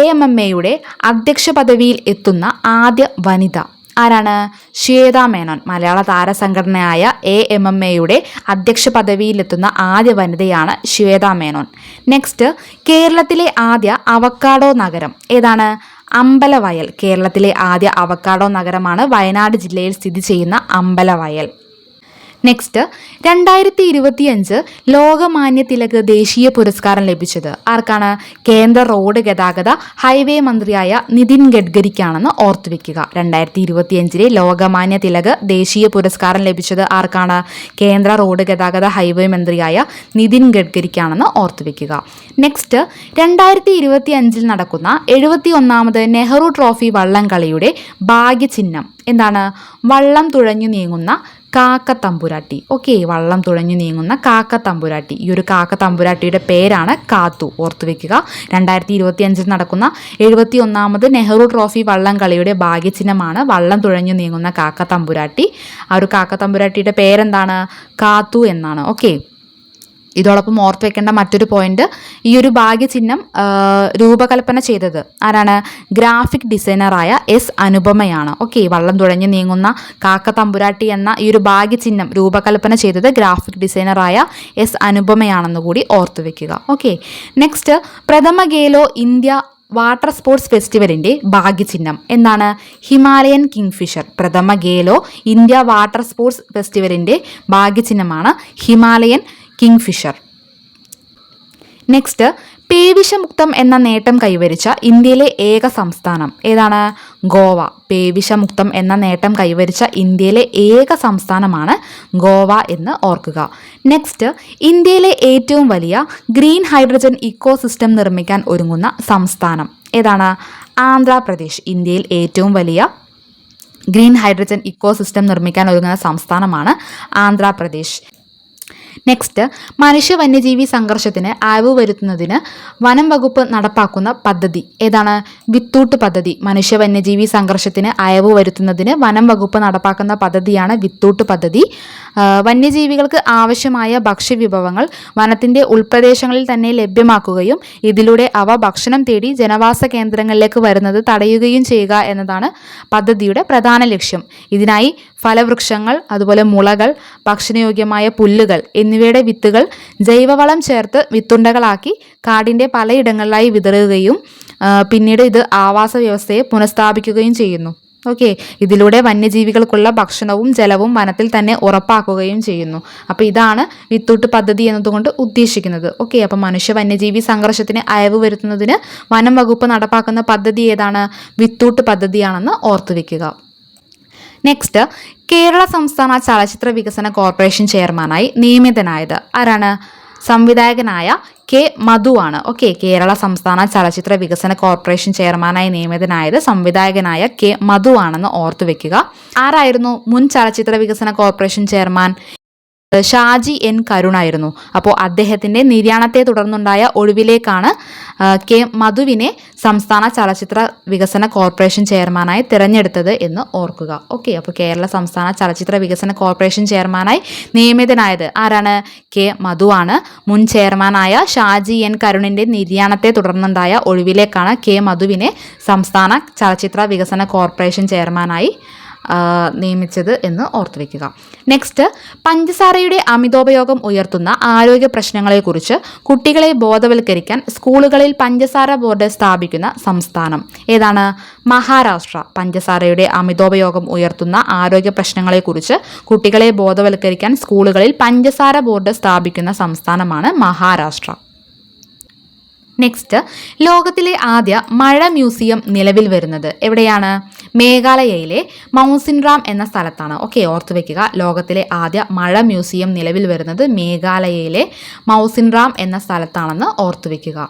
AMMAയുടെ അധ്യക്ഷ പദവിയിൽ എത്തുന്ന ആദ്യ വനിത ആരാണ്? ശ്വേതാ മേനോൻ. മലയാള താരസംഘടനയായ AMMAയുടെ അധ്യക്ഷ പദവിയിലെത്തുന്ന ആദ്യ വനിതയാണ് ശ്വേതാ മേനോൻ. നെക്സ്റ്റ് കേരളത്തിലെ ആദ്യ അവക്കാഡോ നഗരം ഏതാണ്? അമ്പലവയൽ. കേരളത്തിലെ ആദ്യ അവക്കാഡോ നഗരമാണ് വയനാട് ജില്ലയിൽ സ്ഥിതി ചെയ്യുന്ന അമ്പലവയൽ. നെക്സ്റ്റ് 2025 ലോകമാന്യ തിലക് ദേശീയ പുരസ്കാരം ലഭിച്ചത് ആർക്കാണ്? കേന്ദ്ര റോഡ് ഗതാഗത ഹൈവേ മന്ത്രിയായ നിതിൻ ഗഡ്കരിക്കാണെന്ന് ഓർത്തുവെക്കുക. 2025 ലോകമാന്യ തിലക് ദേശീയ പുരസ്കാരം ലഭിച്ചത് ആർക്കാണ്? കേന്ദ്ര റോഡ് ഗതാഗത ഹൈവേ മന്ത്രിയായ നിതിൻ ഗഡ്കരിക്കാണെന്ന് ഓർത്തുവെക്കുക. നെക്സ്റ്റ് 2025 നടക്കുന്ന 71ാമത് നെഹ്റു ട്രോഫി വള്ളംകളിയുടെ ഭാഗ്യചിഹ്നം എന്താണ്? വള്ളം തുഴഞ്ഞു നീങ്ങുന്ന കാക്കത്തമ്പുരാട്ടി. ഓക്കെ, വള്ളം തുഴഞ്ഞു നീങ്ങുന്ന കാക്കത്തമ്പുരാട്ടി. ഈ ഒരു കാക്കത്തമ്പുരാട്ടിയുടെ പേരാണ് കാത്തു. ഓർത്തു വെക്കുക. 2025 നടക്കുന്ന 71ാമത് നെഹ്റു ട്രോഫി വള്ളംകളിയുടെ ഭാഗ്യചിഹ്നമാണ് വള്ളം തുഴഞ്ഞു നീങ്ങുന്ന കാക്കത്തമ്പുരാട്ടി. ആ ഒരു കാക്കത്തമ്പുരാട്ടിയുടെ പേരെന്താണ്? കാത്തു എന്നാണ്. ഓക്കെ, ഇതോടൊപ്പം ഓർത്ത് വെക്കേണ്ട മറ്റൊരു പോയിന്റ്, ഈ ഒരു ഭാഗ്യചിഹ്നം രൂപകൽപ്പന ചെയ്തത് ആരാണ്? ഗ്രാഫിക് ഡിസൈനറായ S അനുപമയാണ്. ഓക്കെ, വള്ളം തുഴഞ്ഞു നീങ്ങുന്ന കാക്കത്തമ്പുരാട്ടി എന്ന ഈ ഒരു ഭാഗ്യചിഹ്നം രൂപകൽപ്പന ചെയ്തത് ഗ്രാഫിക് ഡിസൈനറായ S അനുപമയാണെന്ന് കൂടി ഓർത്തു വെക്കുക. ഓക്കെ, നെക്സ്റ്റ് പ്രഥമ ഖേലോ ഇന്ത്യ വാട്ടർ സ്പോർട്സ് ഫെസ്റ്റിവലിൻ്റെ ഭാഗ്യചിഹ്നം എന്താണ്? Himalayan kingfisher. പ്രഥമ ഖേലോ ഇന്ത്യ വാട്ടർ സ്പോർട്സ് ഫെസ്റ്റിവലിൻ്റെ ഭാഗ്യചിഹ്നമാണ് ഹിമാലയൻ കിങ്ഫിഷർ. നെക്സ്റ്റ് പേവിഷമുക്തം എന്ന നേട്ടം കൈവരിച്ച ഇന്ത്യയിലെ ഏക സംസ്ഥാനം ഏതാണ്? ഗോവ. പേവിഷമുക്തം എന്ന നേട്ടം കൈവരിച്ച ഇന്ത്യയിലെ ഏക സംസ്ഥാനമാണ് ഗോവ എന്ന് ഓർക്കുക. നെക്സ്റ്റ് ഇന്ത്യയിലെ ഏറ്റവും വലിയ ഗ്രീൻ ഹൈഡ്രജൻ ഇക്കോ സിസ്റ്റം നിർമ്മിക്കാൻ ഒരുങ്ങുന്ന സംസ്ഥാനം ഏതാണ്? ആന്ധ്രാപ്രദേശ്. ഇന്ത്യയിൽ ഏറ്റവും വലിയ ഗ്രീൻ ഹൈഡ്രജൻ ഇക്കോ സിസ്റ്റം നിർമ്മിക്കാൻ ഒരുങ്ങുന്ന സംസ്ഥാനമാണ് ആന്ധ്രാപ്രദേശ്. നെക്സ്റ്റ് മനുഷ്യ വന്യജീവി സംഘർഷത്തിന് അയവ് വരുത്തുന്നതിന് വനം വകുപ്പ് നടപ്പാക്കുന്ന പദ്ധതി ഏതാണ്? വിത്തൂട്ട് പദ്ധതി. മനുഷ്യ വന്യജീവി സംഘർഷത്തിന് അയവ് വരുത്തുന്നതിന് വനം വകുപ്പ് നടപ്പാക്കുന്ന പദ്ധതിയാണ് വിത്തൂട്ട് പദ്ധതി. വന്യജീവികൾക്ക് ആവശ്യമായ ഭക്ഷ്യവിഭവങ്ങൾ വനത്തിൻ്റെ ഉൾപ്രദേശങ്ങളിൽ തന്നെ ലഭ്യമാക്കുകയും ഇതിലൂടെ അവ ഭക്ഷണം തേടി ജനവാസ കേന്ദ്രങ്ങളിലേക്ക് വരുന്നത് തടയുകയും ചെയ്യുക എന്നതാണ് പദ്ധതിയുടെ പ്രധാന ലക്ഷ്യം. ഇതിനായി ഫലവൃക്ഷങ്ങൾ, അതുപോലെ മുളകൾ, ഭക്ഷണയോഗ്യമായ പുല്ലുകൾ എന്നിവയുടെ വിത്തുകൾ ജൈവവളം ചേർത്ത് വിത്തുണ്ടകളാക്കി കാടിൻ്റെ പലയിടങ്ങളിലായി വിതറുകയും പിന്നീട് ഇത് ആവാസ വ്യവസ്ഥയെ പുനഃസ്ഥാപിക്കുകയും ചെയ്യുന്നു. ഓക്കെ, ഇതിലൂടെ വന്യജീവികൾക്കുള്ള ഭക്ഷണവും ജലവും വനത്തിൽ തന്നെ ഉറപ്പാക്കുകയും ചെയ്യുന്നു. അപ്പോൾ ഇതാണ് വിത്തൂട്ട് പദ്ധതി എന്നതുകൊണ്ട് ഉദ്ദേശിക്കുന്നത്. ഓക്കെ, അപ്പോൾ മനുഷ്യ വന്യജീവി സംഘർഷത്തിന് അയവ് വരുത്തുന്നതിന് വനം വകുപ്പ് നടപ്പാക്കുന്ന പദ്ധതി ഏതാണ്? വിത്തൂട്ട് പദ്ധതിയാണെന്ന് ഓർത്തു വെക്കുക. നെക്സ്റ്റ്, കേരള സംസ്ഥാന ചലച്ചിത്ര വികസന കോർപ്പറേഷൻ ചെയർമാനായി നിയമിതനായത് ആരാണ്? സംവിധായകനായ കെ മധു ആണ്. ഓക്കെ, കേരള സംസ്ഥാന ചലച്ചിത്ര വികസന കോർപ്പറേഷൻ ചെയർമാനായി നിയമിതനായത് സംവിധായകനായ കെ മധു ആണെന്ന് ഓർത്തു വെക്കുക. ആരായിരുന്നു മുൻ ചലച്ചിത്ര വികസന കോർപ്പറേഷൻ ചെയർമാൻ? ഷാജി എൻ കരുണായിരുന്നു. അപ്പോൾ അദ്ദേഹത്തിൻ്റെ നിര്യാണത്തെ തുടർന്നുണ്ടായ ഒഴിവിലേക്കാണ് കെ മധുവിനെ സംസ്ഥാന ചലച്ചിത്ര വികസന കോർപ്പറേഷൻ ചെയർമാനായി തിരഞ്ഞെടുത്തത് എന്ന് ഓർക്കുക. ഓക്കെ, അപ്പോൾ കേരള സംസ്ഥാന ചലച്ചിത്ര വികസന കോർപ്പറേഷൻ ചെയർമാനായി നിയമിതനായത് ആരാണ്? കെ മധു ആണ്. മുൻ ചെയർമാനായ ഷാജി എൻ കരുണിൻ്റെ നിര്യാണത്തെ തുടർന്നുണ്ടായ ഒഴിവിലേക്കാണ് കെ മധുവിനെ സംസ്ഥാന ചലച്ചിത്ര വികസന കോർപ്പറേഷൻ ചെയർമാനായി നിയമിച്ചത് എന്ന് ഓർത്തു വയ്ക്കുക. നെക്സ്റ്റ്, പഞ്ചസാരയുടെ അമിതോപയോഗം ഉയർത്തുന്ന ആരോഗ്യ പ്രശ്നങ്ങളെക്കുറിച്ച് കുട്ടികളെ ബോധവൽക്കരിക്കാൻ സ്കൂളുകളിൽ പഞ്ചസാര ബോർഡ് സ്ഥാപിക്കുന്ന സംസ്ഥാനം ഏതാണ്? മഹാരാഷ്ട്ര. പഞ്ചസാരയുടെ അമിതോപയോഗം ഉയർത്തുന്ന ആരോഗ്യ പ്രശ്നങ്ങളെക്കുറിച്ച് കുട്ടികളെ ബോധവൽക്കരിക്കാൻ സ്കൂളുകളിൽ പഞ്ചസാര ബോർഡ് സ്ഥാപിക്കുന്ന സംസ്ഥാനമാണ് മഹാരാഷ്ട്ര. നെക്സ്റ്റ്, ലോകത്തിലെ ആദ്യ മഴ മ്യൂസിയം നിലവിൽ വരുന്നത് എവിടെയാണ്? മേഘാലയയിലെ മൗസിൻറാം എന്ന സ്ഥലത്താണ്. ഓക്കെ, ഓർത്തു വെക്കുക. ലോകത്തിലെ ആദ്യ മഴ മ്യൂസിയം നിലവിൽ വരുന്നത് മേഘാലയയിലെ മൗസിൻറാം എന്ന സ്ഥലത്താണെന്ന് ഓർത്തു വെക്കുക.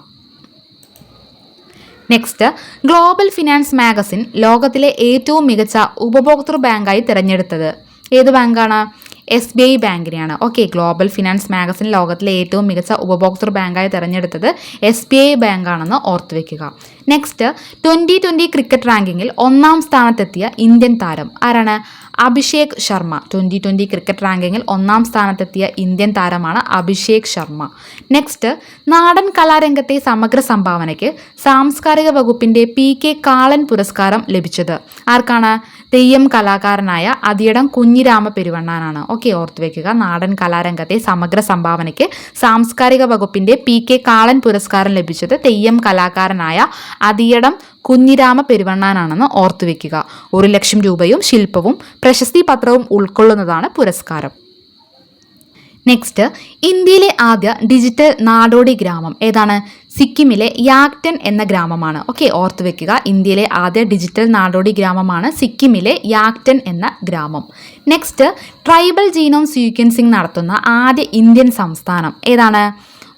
നെക്സ്റ്റ്, ഗ്ലോബൽ ഫിനാൻസ് മാഗസിൻ ലോകത്തിലെ ഏറ്റവും മികച്ച ഉപഭോക്തൃ ബാങ്കായി തിരഞ്ഞെടുത്തത് ഏത് ബാങ്കാണ്? SBI ബാങ്കിനെയാണ്. ഓക്കെ, ഗ്ലോബൽ ഫിനാൻസ് മാഗസിൻ ലോകത്തിലെ ഏറ്റവും മികച്ച ഉപഭോക്തൃ ബാങ്കായി തിരഞ്ഞെടുത്തത് SBI ബാങ്കാണെന്ന് ഓർത്തു വെക്കുക. നെക്സ്റ്റ്, 2020 ക്രിക്കറ്റ് റാങ്കിങ്ങിൽ 1-ാം സ്ഥാനത്തെത്തിയ ഇന്ത്യൻ താരം ആരാണ്? അഭിഷേക് ശർമ്മ. 2020 ക്രിക്കറ്റ് റാങ്കിങ്ങിൽ 1-ാം സ്ഥാനത്തെത്തിയ ഇന്ത്യൻ താരമാണ് അഭിഷേക് ശർമ്മ. നെക്സ്റ്റ്, നാടൻ കലാരംഗത്തെ സമഗ്ര സംഭാവനയ്ക്ക് സാംസ്കാരിക വകുപ്പിൻ്റെ PK കാളൻ പുരസ്കാരം ലഭിച്ചത് ആർക്കാണ്? തെയ്യം കലാകാരനായ അതിയടം കുഞ്ഞിരാമ പെരുവണ്ണാനാണ്. ഓക്കെ, ഓർത്തു വെക്കുക. നാടൻ കലാരംഗത്തെ സമഗ്ര സംഭാവനയ്ക്ക് സാംസ്കാരിക വകുപ്പിൻ്റെ PK കാളൻ പുരസ്കാരം ലഭിച്ചത് തെയ്യം കലാകാരനായ അതിയടം കുഞ്ഞിരാമ പെരുവണ്ണാനാണെന്ന് ഓർത്തു വെക്കുക. 1 ലക്ഷം രൂപയും ശില്പവും പ്രശസ്തി പത്രവും ഉൾക്കൊള്ളുന്നതാണ് പുരസ്കാരം. നെക്സ്റ്റ്, ഇന്ത്യയിലെ ആദ്യ ഡിജിറ്റൽ നാടോടി ഗ്രാമം ഏതാണ്? സിക്കിമിലെ യാക്ടൻ എന്ന ഗ്രാമമാണ്. ഓക്കെ, ഓർത്തു വെക്കുക. ഇന്ത്യയിലെ ആദ്യ ഡിജിറ്റൽ നാടോടി ഗ്രാമമാണ് സിക്കിമിലെ യാക്ടൻ എന്ന ഗ്രാമം. നെക്സ്റ്റ്, ട്രൈബൽ ജീനോം സീക്വൻസിംഗ് നടത്തുന്ന ആദ്യ ഇന്ത്യൻ സംസ്ഥാനം ഏതാണ്?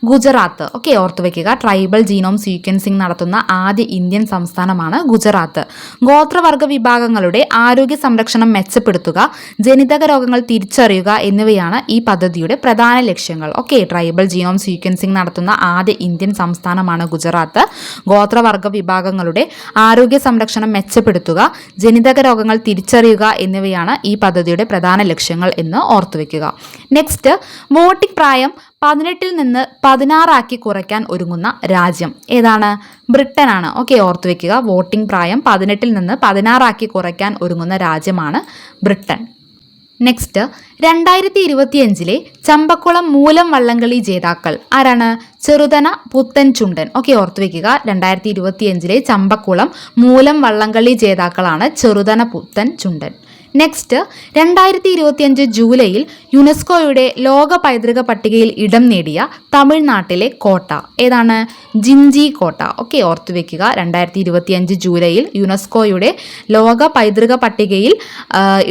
ഗുജറാത്ത്. ഓക്കെ, ഓർത്തു വയ്ക്കുക. ട്രൈബൽ ജീനോം സീക്വൻസിംഗ് നടത്തുന്ന ആദ്യ ഇന്ത്യൻ സംസ്ഥാനമാണ് ഗുജറാത്ത്. ഗോത്രവർഗ വിഭാഗങ്ങളുടെ ആരോഗ്യ സംരക്ഷണം മെച്ചപ്പെടുത്തുക, ജനിതക രോഗങ്ങൾ തിരിച്ചറിയുക എന്നിവയാണ് ഈ പദ്ധതിയുടെ പ്രധാന ലക്ഷ്യങ്ങൾ. ഓക്കെ, ട്രൈബൽ ജീനോം സീക്വൻസിംഗ് നടത്തുന്ന ആദ്യ ഇന്ത്യൻ സംസ്ഥാനമാണ് ഗുജറാത്ത്. ഗോത്രവർഗ വിഭാഗങ്ങളുടെ ആരോഗ്യ സംരക്ഷണം മെച്ചപ്പെടുത്തുക, ജനിതക രോഗങ്ങൾ തിരിച്ചറിയുക എന്നിവയാണ് ഈ പദ്ധതിയുടെ പ്രധാന ലക്ഷ്യങ്ങൾ എന്ന് ഓർത്തു വയ്ക്കുക. നെക്സ്റ്റ്, വോട്ടിംഗ് പ്രായം 18-ൽ നിന്ന് 16 കുറയ്ക്കാൻ ഒരുങ്ങുന്ന രാജ്യം ഏതാണ്? ബ്രിട്ടനാണ്. ഓക്കെ, ഓർത്തു വെക്കുക. വോട്ടിംഗ് പ്രായം 18-ൽ നിന്ന് 16 കുറയ്ക്കാൻ ഒരുങ്ങുന്ന രാജ്യമാണ് ബ്രിട്ടൻ. നെക്സ്റ്റ്, 2025-ലെ ചമ്പക്കുളം മൂലം വള്ളംകളി ജേതാക്കൾ ആരാണ്? ചെറുതന പുത്തൻ ചുണ്ടൻ. ഓക്കെ, ഓർത്തു വെക്കുക. 2025-ലെ ചമ്പക്കുളം മൂലം വള്ളംകളി ജേതാക്കളാണ് ചെറുതന പുത്തൻ ചുണ്ടൻ. നെക്സ്റ്റ്, 2025 ജൂലൈയിൽ യുനെസ്കോയുടെ ലോക പൈതൃക പട്ടികയിൽ ഇടം നേടിയ തമിഴ്നാട്ടിലെ കോട്ട ഏതാണ്? ജിഞ്ചി കോട്ട. ഓക്കെ, ഓർത്തു വെക്കുക. 2025 ജൂലൈയിൽ യുനെസ്കോയുടെ ലോക പൈതൃക പട്ടികയിൽ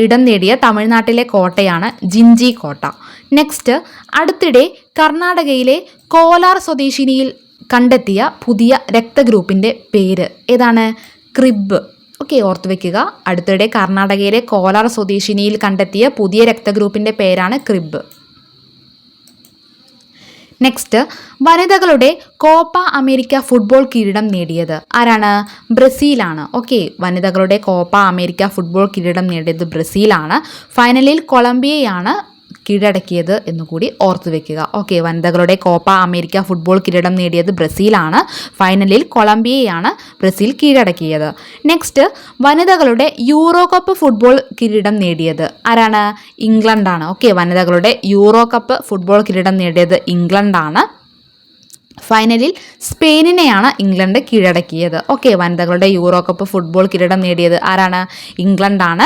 ഇടം നേടിയ തമിഴ്നാട്ടിലെ കോട്ടയാണ് ജിഞ്ചി കോട്ട. നെക്സ്റ്റ്, അടുത്തിടെ കർണാടകയിലെ കോലാർ സ്വദേശിനിയിൽ കണ്ടെത്തിയ പുതിയ രക്തഗ്രൂപ്പിൻ്റെ പേര് ഏതാണ്? ക്രിബ്. ഓക്കെ, ഓർത്തു വെക്കുക. അടുത്തിടെ കർണാടകയിലെ കോലാർ സ്വദേശിനിയിൽ കണ്ടെത്തിയ പുതിയ രക്തഗ്രൂപ്പിൻ്റെ പേരാണ് ക്രിബ്. നെക്സ്റ്റ്, വനിതകളുടെ കോപ്പ അമേരിക്ക ഫുട്ബോൾ കിരീടം നേടിയത് ആരാണ്? ബ്രസീലാണ്. ഓക്കെ, വനിതകളുടെ കോപ്പ അമേരിക്ക ഫുട്ബോൾ കിരീടം നേടിയത് ബ്രസീലാണ്. ഫൈനലിൽ കൊളംബിയയാണ് കീഴടക്കിയത് എന്നുകൂടി ഓർത്തു വെക്കുക. ഓക്കെ, വനിതകളുടെ കോപ്പ അമേരിക്ക ഫുട്ബോൾ കിരീടം നേടിയത് ബ്രസീലാണ്. ഫൈനലിൽ കൊളംബിയയാണ് ബ്രസീൽ കീഴടക്കിയത്. നെക്സ്റ്റ്, വനിതകളുടെ യൂറോ കപ്പ് ഫുട്ബോൾ കിരീടം നേടിയത് ആരാണ്? ഇംഗ്ലണ്ടാണ്. ഓക്കെ, വനിതകളുടെ യൂറോ കപ്പ് ഫുട്ബോൾ കിരീടം നേടിയത് ഇംഗ്ലണ്ടാണ്. ഫൈനലിൽ സ്പെയിനിനെയാണ് ഇംഗ്ലണ്ട് കീഴടക്കിയത്. ഓക്കെ, വനിതകളുടെ യൂറോ കപ്പ് ഫുട്ബോൾ കിരീടം നേടിയത് ആരാണ്? ഇംഗ്ലണ്ടാണ്.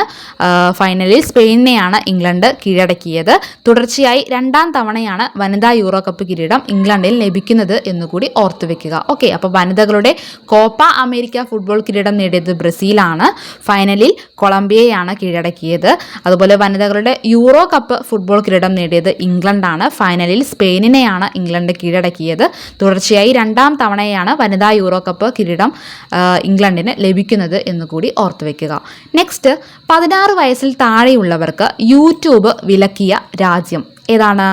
ഫൈനലിൽ സ്പെയിനിനെയാണ് ഇംഗ്ലണ്ട് കീഴടക്കിയത്. തുടർച്ചയായി 2ാം തവണയാണ് വനിതാ യൂറോ കപ്പ് കിരീടം ഇംഗ്ലണ്ടിൽ ലഭിക്കുന്നത് എന്നുകൂടി ഓർത്തുവെക്കുക. ഓക്കെ, അപ്പോൾ വനിതകളുടെ കോപ്പ അമേരിക്ക ഫുട്ബോൾ കിരീടം നേടിയത് ബ്രസീലാണ്. ഫൈനലിൽ കൊളംബിയയാണ് കീഴടക്കിയത്. അതുപോലെ വനിതകളുടെ യൂറോ കപ്പ് ഫുട്ബോൾ കിരീടം നേടിയത് ഇംഗ്ലണ്ടാണ്. ഫൈനലിൽ സ്പെയിനിനെയാണ് ഇംഗ്ലണ്ട് കീഴടക്കിയത്. തുടർച്ചയായി 2ാം തവണയാണ് വനിതാ യൂറോ കപ്പ് കിരീടം ഇംഗ്ലണ്ടിന് ലഭിക്കുന്നത് എന്നുകൂടി ഓർത്തുവെക്കുക. നെക്സ്റ്റ്, 16 വയസ്സിൽ താഴെയുള്ളവർക്ക് യൂട്യൂബ് വിലക്കിയ രാജ്യം ഏതാണ്?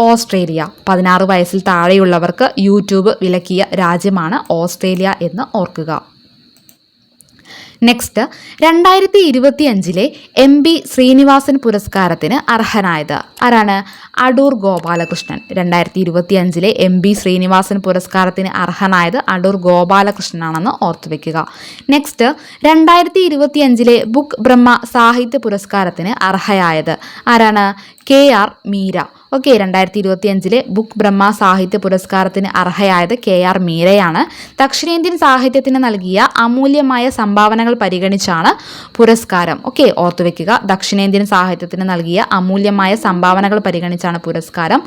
ഓസ്ട്രേലിയ. 16 വയസ്സിൽ താഴെയുള്ളവർക്ക് യൂട്യൂബ് വിലക്കിയ രാജ്യമാണ് ഓസ്ട്രേലിയ എന്ന് ഓർക്കുക. നെക്സ്റ്റ്, 2025 MB ശ്രീനിവാസൻ പുരസ്കാരത്തിന് അർഹനായത് ആരാണ്? അടൂർ ഗോപാലകൃഷ്ണൻ. 2025 MB ശ്രീനിവാസൻ പുരസ്കാരത്തിന് അർഹനായത് അടൂർ ഗോപാലകൃഷ്ണനാണെന്ന് ഓർത്തുവെക്കുക. നെക്സ്റ്റ്, 2025 ബുക്ക് ബ്രഹ്മ സാഹിത്യ പുരസ്കാരത്തിന് അർഹയായത് ആരാണ്? KR മീര. ഓക്കെ, 2025 ബുക്ക് ബ്രഹ്മ സാഹിത്യ പുരസ്കാരത്തിന് അർഹയായത് KR മീരയാണ്. ദക്ഷിണേന്ത്യൻ സാഹിത്യത്തിന് നൽകിയ അമൂല്യമായ സംഭാവനകൾ പരിഗണിച്ചാണ് പുരസ്കാരം. ഓക്കെ, ഓർത്തുവെക്കുക. ദക്ഷിണേന്ത്യൻ സാഹിത്യത്തിന് നൽകിയ അമൂല്യമായ സംഭാവനകൾ പരിഗണിച്ചാണ് പുരസ്കാരം.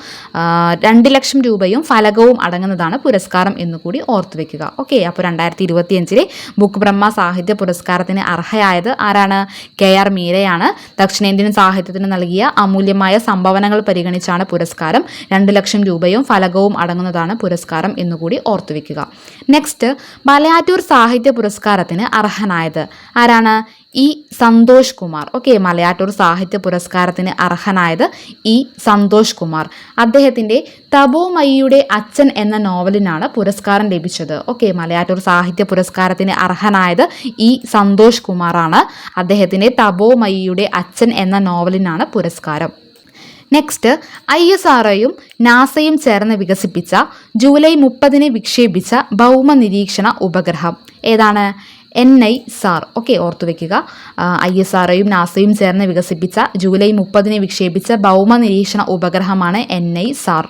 2 ലക്ഷം രൂപയും ഫലകവും അടങ്ങുന്നതാണ് പുരസ്കാരം എന്നുകൂടി ഓർത്തുവെക്കുക. ഓക്കെ, അപ്പോൾ 2025 ബുക്ക് ബ്രഹ്മ സാഹിത്യ പുരസ്കാരത്തിന് അർഹയായത് ആരാണ്? KR മീരയാണ്. ദക്ഷിണേന്ത്യൻ സാഹിത്യത്തിന് നൽകിയ അമൂല്യമായ സംഭാവനകൾ പരിഗണിച്ചാണ് പുരസ്കാരം. 2 ലക്ഷം രൂപയും ഫലകവും അടങ്ങുന്നതാണ് പുരസ്കാരം എന്നുകൂടി ഓർത്തുവെക്കുക. നെക്സ്റ്റ്, മലയാറ്റൂർ സാഹിത്യ പുരസ്കാരത്തിന് അർഹനായത് ആരാണ്? ഇ സന്തോഷ് കുമാർ. ഓക്കെ, മലയാറ്റൂർ സാഹിത്യ പുരസ്കാരത്തിന് അർഹനായത് ഇ സന്തോഷ് കുമാർ. അദ്ദേഹത്തിൻ്റെ തപോമയിയുടെ അച്ഛൻ എന്ന നോവലിനാണ് പുരസ്കാരം ലഭിച്ചത്. ഓക്കെ, മലയാറ്റൂർ സാഹിത്യ പുരസ്കാരത്തിന് അർഹനായത് ഇ സന്തോഷ് കുമാറാണ്. അദ്ദേഹത്തിൻ്റെ തപോമയിയുടെ അച്ഛൻ എന്ന നോവലിനാണ് പുരസ്കാരം. നെക്സ്റ്റ്, ISROയും നാസയും ചേർന്ന് വികസിപ്പിച്ച ജൂലൈ 30 വിക്ഷേപിച്ച ഭൗമ നിരീക്ഷണ ഉപഗ്രഹം ഏതാണ്? NISAR. ഓക്കെ, ഓർത്തുവെക്കുക. ISROയും നാസയും ചേർന്ന് വികസിപ്പിച്ച ജൂലൈ 30 വിക്ഷേപിച്ച ഭൗമ നിരീക്ഷണ ഉപഗ്രഹമാണ് NISAR.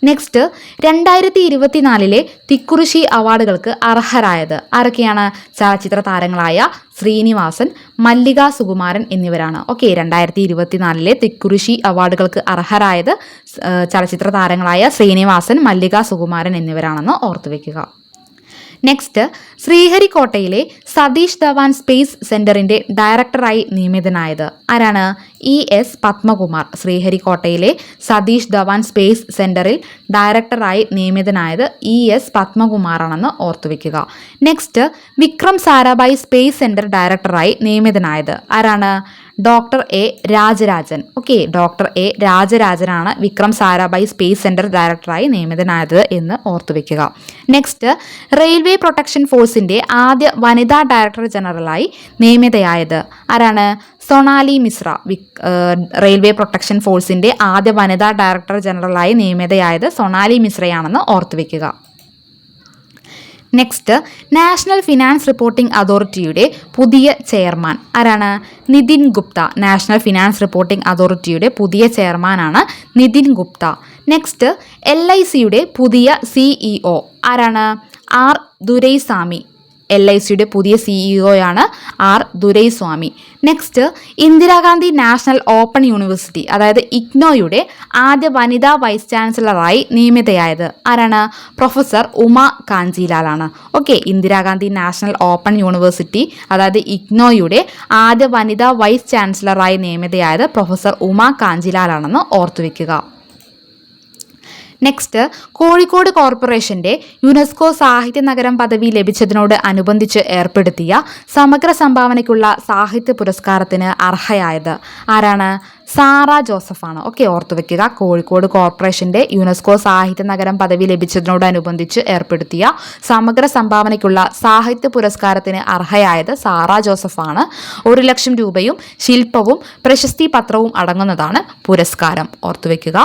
നെക്സ്റ്റ്, 2024 തിക്കുറിശി അവാർഡുകൾക്ക് അർഹരായത് ആരൊക്കെയാണ്? ചലച്ചിത്ര താരങ്ങളായ ശ്രീനിവാസൻ, മല്ലിക സുകുമാരൻ എന്നിവരാണ്. ഓക്കെ, 2024 തിക്കുറിശി അവാർഡുകൾക്ക് അർഹരായത് ചലച്ചിത്ര താരങ്ങളായ ശ്രീനിവാസൻ, മല്ലിക സുകുമാരൻ എന്നിവരാണെന്ന് ഓർത്തുവെക്കുക. നെക്സ്റ്റ്, ശ്രീഹരിക്കോട്ടയിലെ സതീഷ് ധവാൻ സ്പേസ് സെന്ററിന്റെ ഡയറക്ടറായി നിയമിതനായത് ആരാണ്? ES പത്മകുമാർ. ശ്രീഹരിക്കോട്ടയിലെ സതീഷ് ധവാൻ സ്പേസ് സെന്ററിൽ ഡയറക്ടറായി നിയമിതനായത് ES പത്മകുമാറാണെന്ന് ഓർത്തുവെക്കുക. Next, Vikram Sarabhai space centre ഡയറക്ടറായി നിയമിതനായത് ആരാണ്? Doctor A Rajarajan. Okay, doctor A രാജരാജനാണ് വിക്രം സാരാഭായ് സ്പേസ് സെന്റർ ഡയറക്ടറായി നിയമിതനായത് എന്ന് ഓർത്തുവെക്കുക. നെക്സ്റ്റ്, റെയിൽവേ പ്രൊട്ടക്ഷൻ ഫോഴ്സിന്റെ ആദ്യ വനിതാ ഡയറക്ടർ ജനറലായി നിയമിതയായത് ആരാണ്? സൊണാലി മിശ്ര. റെയിൽവേ പ്രൊട്ടക്ഷൻ ഫോഴ്സിന്റെ ആദ്യ വനിതാ ഡയറക്ടർ ജനറലായി നിയമിതയായത് സൊണാലി മിശ്രയാണെന്ന് ഓർത്തുവെക്കുക. നെക്സ്റ്റ്, നാഷണൽ ഫിനാൻസ് റിപ്പോർട്ടിംഗ് അതോറിറ്റിയുടെ പുതിയ ചെയർമാൻ ആരാണ്? നിതിൻ ഗുപ്ത. നാഷണൽ ഫിനാൻസ് റിപ്പോർട്ടിംഗ് അതോറിറ്റിയുടെ പുതിയ ചെയർമാനാണ് നിതിൻ ഗുപ്ത. നെക്സ്റ്റ്, LICയുടെ പുതിയ CEO ആരാണ്? R ദുരൈസ്വാമി. LICയുടെ പുതിയ CEOയാണ് R Duraiswamy. Next, Indira Gandhi national open university അതായത് IGNOയുടെ ആദ്യ വനിതാ വൈസ് ചാൻസലറായി നിയമിതയായത് ആരാണ്? Professor Uma കാഞ്ചിലാലാണ്. Okay, Indira Gandhi national open university അതായത് IGNOയുടെ ആദ്യ വനിതാ vice ചാൻസലറായി നിയമിതയായത് professor Uma കാഞ്ചിലാലാണെന്ന് ഓർത്തുവെക്കുക. Next, Kozhikode കോർപ്പറേഷന്റെ യുനെസ്കോ സാഹിത്യ നഗരം പദവി ലഭിച്ചതിനോട് അനുബന്ധിച്ച് ഏർപ്പെടുത്തിയ സമഗ്ര സംഭാവനയ്ക്കുള്ള സാഹിത്യ പുരസ്കാരത്തിന് അർഹയായത് ആരാണ്? സാറ ജോസഫാണ്. ഓക്കെ, ഓർത്തുവെക്കുക. കോഴിക്കോട് കോർപ്പറേഷന്റെ യുനെസ്കോ സാഹിത്യ നഗരം പദവി ലഭിച്ചതിനോടനുബന്ധിച്ച് ഏർപ്പെടുത്തിയ സമഗ്ര സംഭാവനയ്ക്കുള്ള സാഹിത്യ പുരസ്കാരത്തിന് അർഹയായത് സാറ ജോസഫാണ്. 1 ലക്ഷം രൂപയും ശില്പവും പ്രശസ്തി പത്രവും അടങ്ങുന്നതാണ് പുരസ്കാരം. ഓർത്തുവെക്കുക.